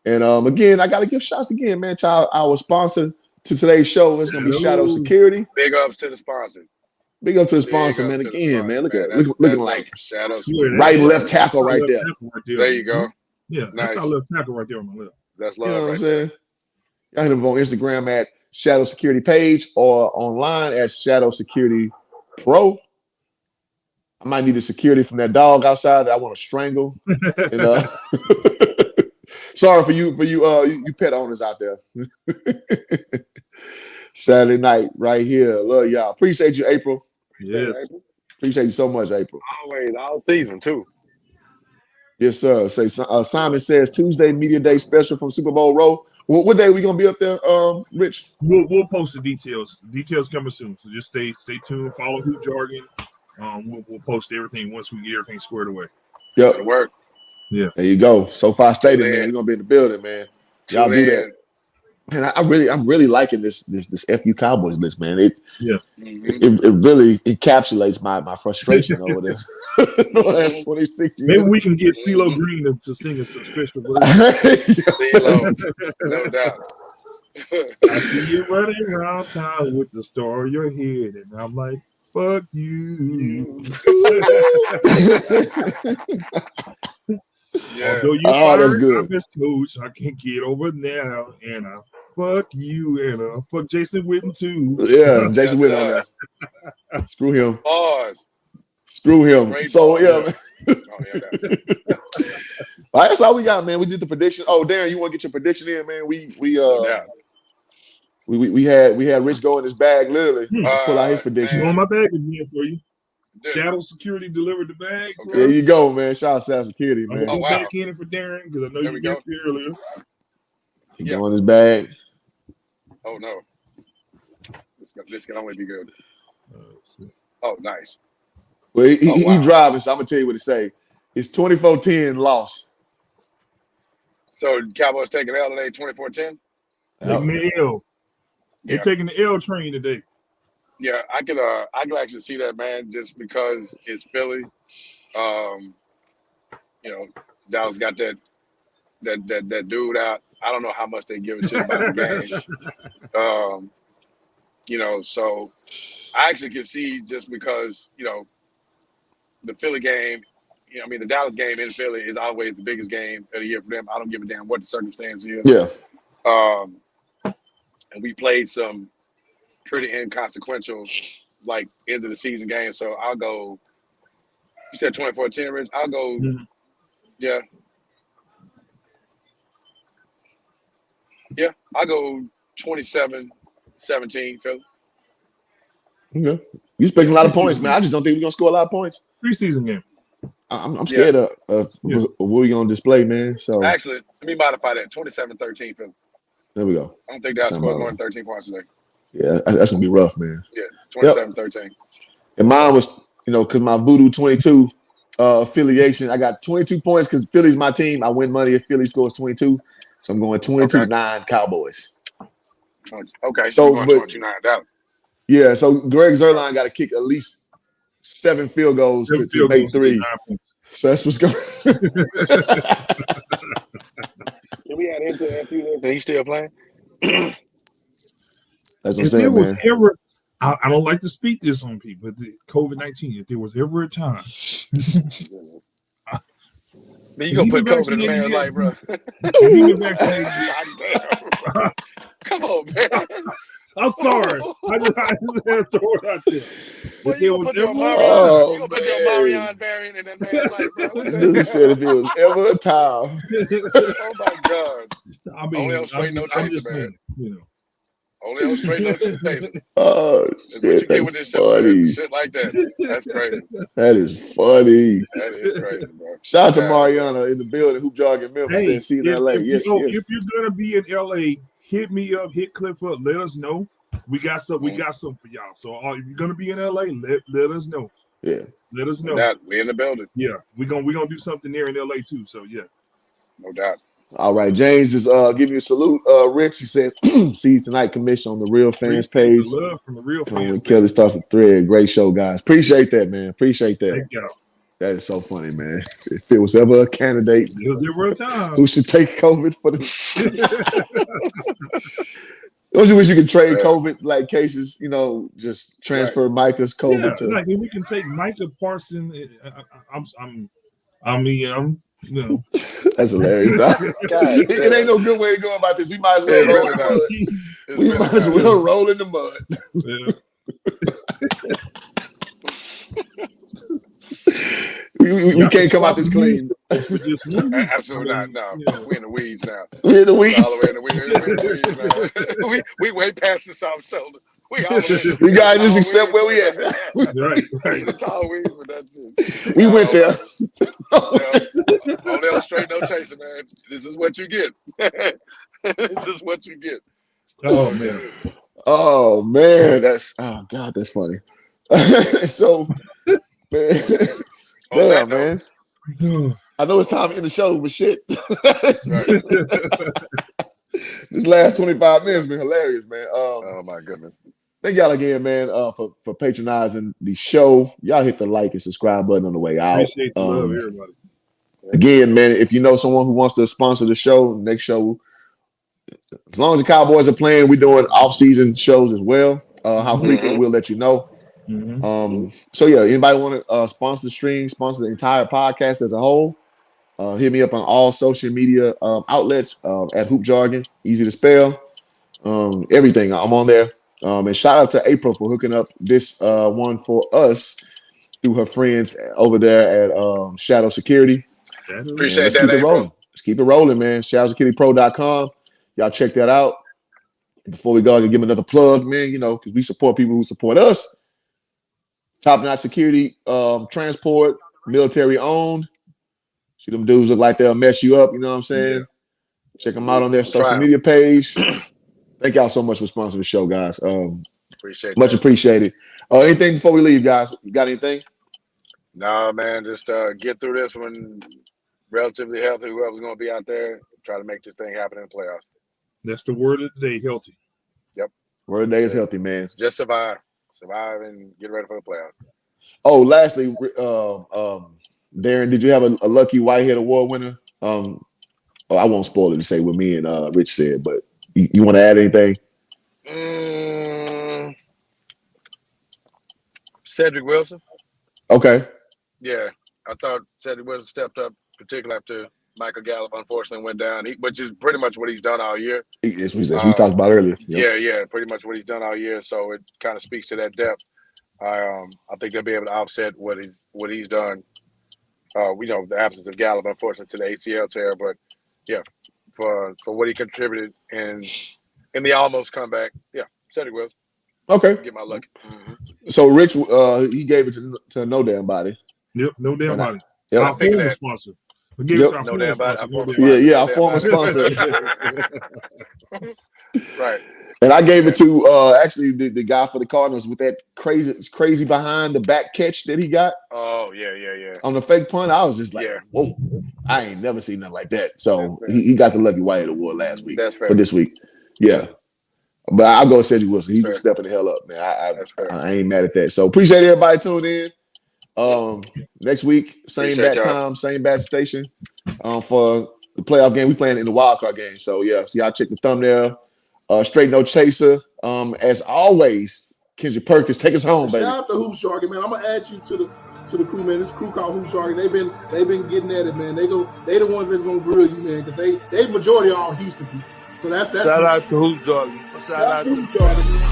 And again, I got to give shouts again, man, to our sponsor to today's show. It's going to be Shadow Security. Big ups to the sponsor. Big up to the sponsor, man. Again, man. Look at it. Looking like Shadow right and left tackle right there. There you go. Yeah, Nice. that's our little tackle right there on my left. That's You love. know what right I'm saying? Y'all hit him on Instagram at Shadow Security Page or online at Shadow Security Pro. I might need the security from that dog outside that I want to strangle. And sorry for you pet owners out there. Saturday night right here. Love y'all. Appreciate you, April. Yes. Appreciate you so much, April. Always, all season too. Yes, sir. Say Simon says Tuesday Media Day special from Super Bowl Row. What day we gonna be up there, Rich? We'll post the details. The details coming soon. So just stay tuned. Follow Hoop Jargon. We'll post everything once we get everything squared away. Yep. That'll work. Yeah. There you go. SoFi Stadium, man. in. We're gonna be in the building, man. Y'all do that. Man, I'm really liking this FU Cowboys list, man. It really encapsulates my frustration over there. The last 26 years. Maybe we can get CeeLo Green to sing a special version. CeeLo, no doubt. I see you running around town with the star on your head, and I'm like, fuck you. Yeah. Although you that's good. I'm his coach, I can't get over now, and I fuck you, and I fuck Jason Witten too. Yeah, Jason Witten on that. Screw him. Pause. Screw him. Great So ball, yeah, man. Oh, yeah, All right, that's all we got, man. We did the prediction. Oh, Darren, you want to get your prediction in, man? We had Rich go in his bag, literally pull out his prediction. You want my bag again for you? Shadow Security delivered the bag. Okay. There you go, man. Shout out Shadow Security, man. I'm going back in it for Darren because I know you guessed it earlier. He go in his bag. Oh no, this can only be good. Oh, nice. Well, he driving, so I'm gonna tell you what to say. It's 24-10 loss. So Cowboys taking L today, 24-10. Taking the L. They're taking the L train today. Yeah, I can actually see that, man, just because it's Philly. Dallas got that dude out. I don't know how much they give a shit about the game. So I actually can see just because, the Philly game, the Dallas game in Philly is always the biggest game of the year for them. I don't give a damn what the circumstance is. Yeah. And we played some pretty inconsequential, like, end of the season games. So I'll go. You said 24-10, Rich. I'll go. Mm-hmm. Yeah. Yeah, I'll go 27-17, Philly. Okay. You expecting a lot of points, man. I just don't think we're gonna score a lot of points. Preseason game. I'm scared of what we're gonna display, man. So actually, let me modify that. 27-13, Philly. There we go. I don't think they'll score more than 13 points today. Yeah, that's gonna be rough, man. Yeah, 27-13. And mine was, because my Voodoo 22 affiliation, I got 22 points because Philly's my team. I win money if Philly scores 22. So I'm going 22-9 Cowboys. Okay, so you're going 22-9 Dallas. Yeah, so Greg Zuerlein got to kick at least 7 field goals to make 3. So that's what's going. Can we add him to the FU? He's still playing. That's what I'm saying, man. I don't like to speak this on people, but COVID-19. If there was ever a time, then you gonna put COVID in the man's life, bro. Come on, man. I'm sorry. I just had to throw it out there. Well, you gonna put your Marion variant in that man's life, bro. Dude said if it was ever a time. Oh my God. I mean, only on straight no chaser, man. Only on straight no chaser. Oh, shit. What you get with this shit like that. That's crazy. That is funny. That is crazy, bro. Shout out to Mariana in the building, Hoop Jargon Memphis, and see in LA. If you're gonna be in LA, hit me up, hit Cliff up, let us know. We got some for y'all. So if you're gonna be in LA, let us know. Yeah. Let us know. We're in the building. Yeah. We're gonna do something there in LA too. So yeah. No doubt. All right, James is giving you a salute. Rich, he says, see you tonight, commission on the Real Fans page. Love from the Real Fans. When Kelly starts a thread. Great show, guys. Appreciate that, man. Appreciate that. Thank y'all. That is so funny, man. If there was ever a candidate who should take COVID for the don't you wish you could trade COVID like cases, just transfer Micah's COVID to like if we can take Micah Parsons. I'm You know, That's hilarious. It ain't no good way to go about this. We might as well roll in the mud. We might as well roll in the mud. We can't come out this clean. Absolutely not. No, we're in the weeds now. We're in the weeds. All the way in the weeds now. we way past the soft shoulder. We gotta just accept where we at. Right. The tall weeds with that shit. We went there. On the straight, no chaser, man. This is what you get. This is what you get. Oh man, that's that's funny. So, man, damn, man. I know it's time to end the show, but shit. This last 25 minutes been hilarious, man. Oh my goodness. Thank y'all again, man, for patronizing the show. Y'all hit the like and subscribe button on the way out. Appreciate the love, everybody. Again, man, if you know someone who wants to sponsor the show, next show, as long as the Cowboys are playing, we're doing off-season shows as well. How frequent, we'll let you know. So, yeah, anybody want to sponsor the stream, sponsor the entire podcast as a whole, hit me up on all social media outlets at Hoop Jargon, easy to spell. Everything, I'm on there. And shout out to April for hooking up this one for us through her friends over there at Shadow Security. Appreciate that, April. Let's keep it rolling, man. ShadowSecurityPro.com. Y'all check that out. Before we go, I can give another plug, man, because we support people who support us. Top-notch security, transport, military owned. See them dudes look like they'll mess you up, you know what I'm saying? Yeah. Check them out on their social media page. Thank y'all so much for sponsoring the show, guys. Much appreciated. Anything before we leave, guys? You got anything? No, man. Just get through this one relatively healthy. Whoever's going to be out there, try to make this thing happen in the playoffs. That's the word of the day, healthy. Yep. Word of the day is healthy, man. Just survive. Survive and get ready for the playoffs. Oh, lastly, Darren, did you have a lucky Whitehead Award winner? I won't spoil it to say what me and Rich said, but you want to add anything? Cedric Wilson. Okay. Yeah, I thought Cedric Wilson stepped up, particularly after Michael Gallup unfortunately went down, which is pretty much what he's done all year. As we talked about earlier. Yep. Yeah, pretty much what he's done all year. So it kind of speaks to that depth. I think they'll be able to offset what he's done. The absence of Gallup, unfortunately, to the ACL tear, but yeah, for what he contributed in the almost comeback, yeah, Cedric Wilson. Okay. Get my luck. So Rich, he gave it to No Damn Body. Yep, No Damn Body. Yep. Our former sponsor. No Damn Body. Our former sponsor. Right. And I gave it to actually the guy for the Cardinals with that crazy behind the back catch that he got. Oh, yeah. On the fake punt, I was just like, whoa, I ain't never seen nothing like that. So he got the Lucky Whitehead Award last week for this week. Yeah. But I'll go with Cedric Wilson. He's been stepping the hell up, man. I ain't mad at that. So appreciate everybody tuned in. Next week, same bat time, same bat station for the playoff game. We playing in the wild card game. So yeah, so y'all check the thumbnail. Straight no chaser. As always, Kendrick Perkins, take us home, baby. Shout out to Hoop Jargon, man. I'm gonna add you to the crew, man. This crew called Hoop Jargon. They've been getting at it, man. They the ones that's gonna grill you, man, because they majority are all Houston people. So that's shout out to Hoop Jargon. Shout out to Hoop Jargon.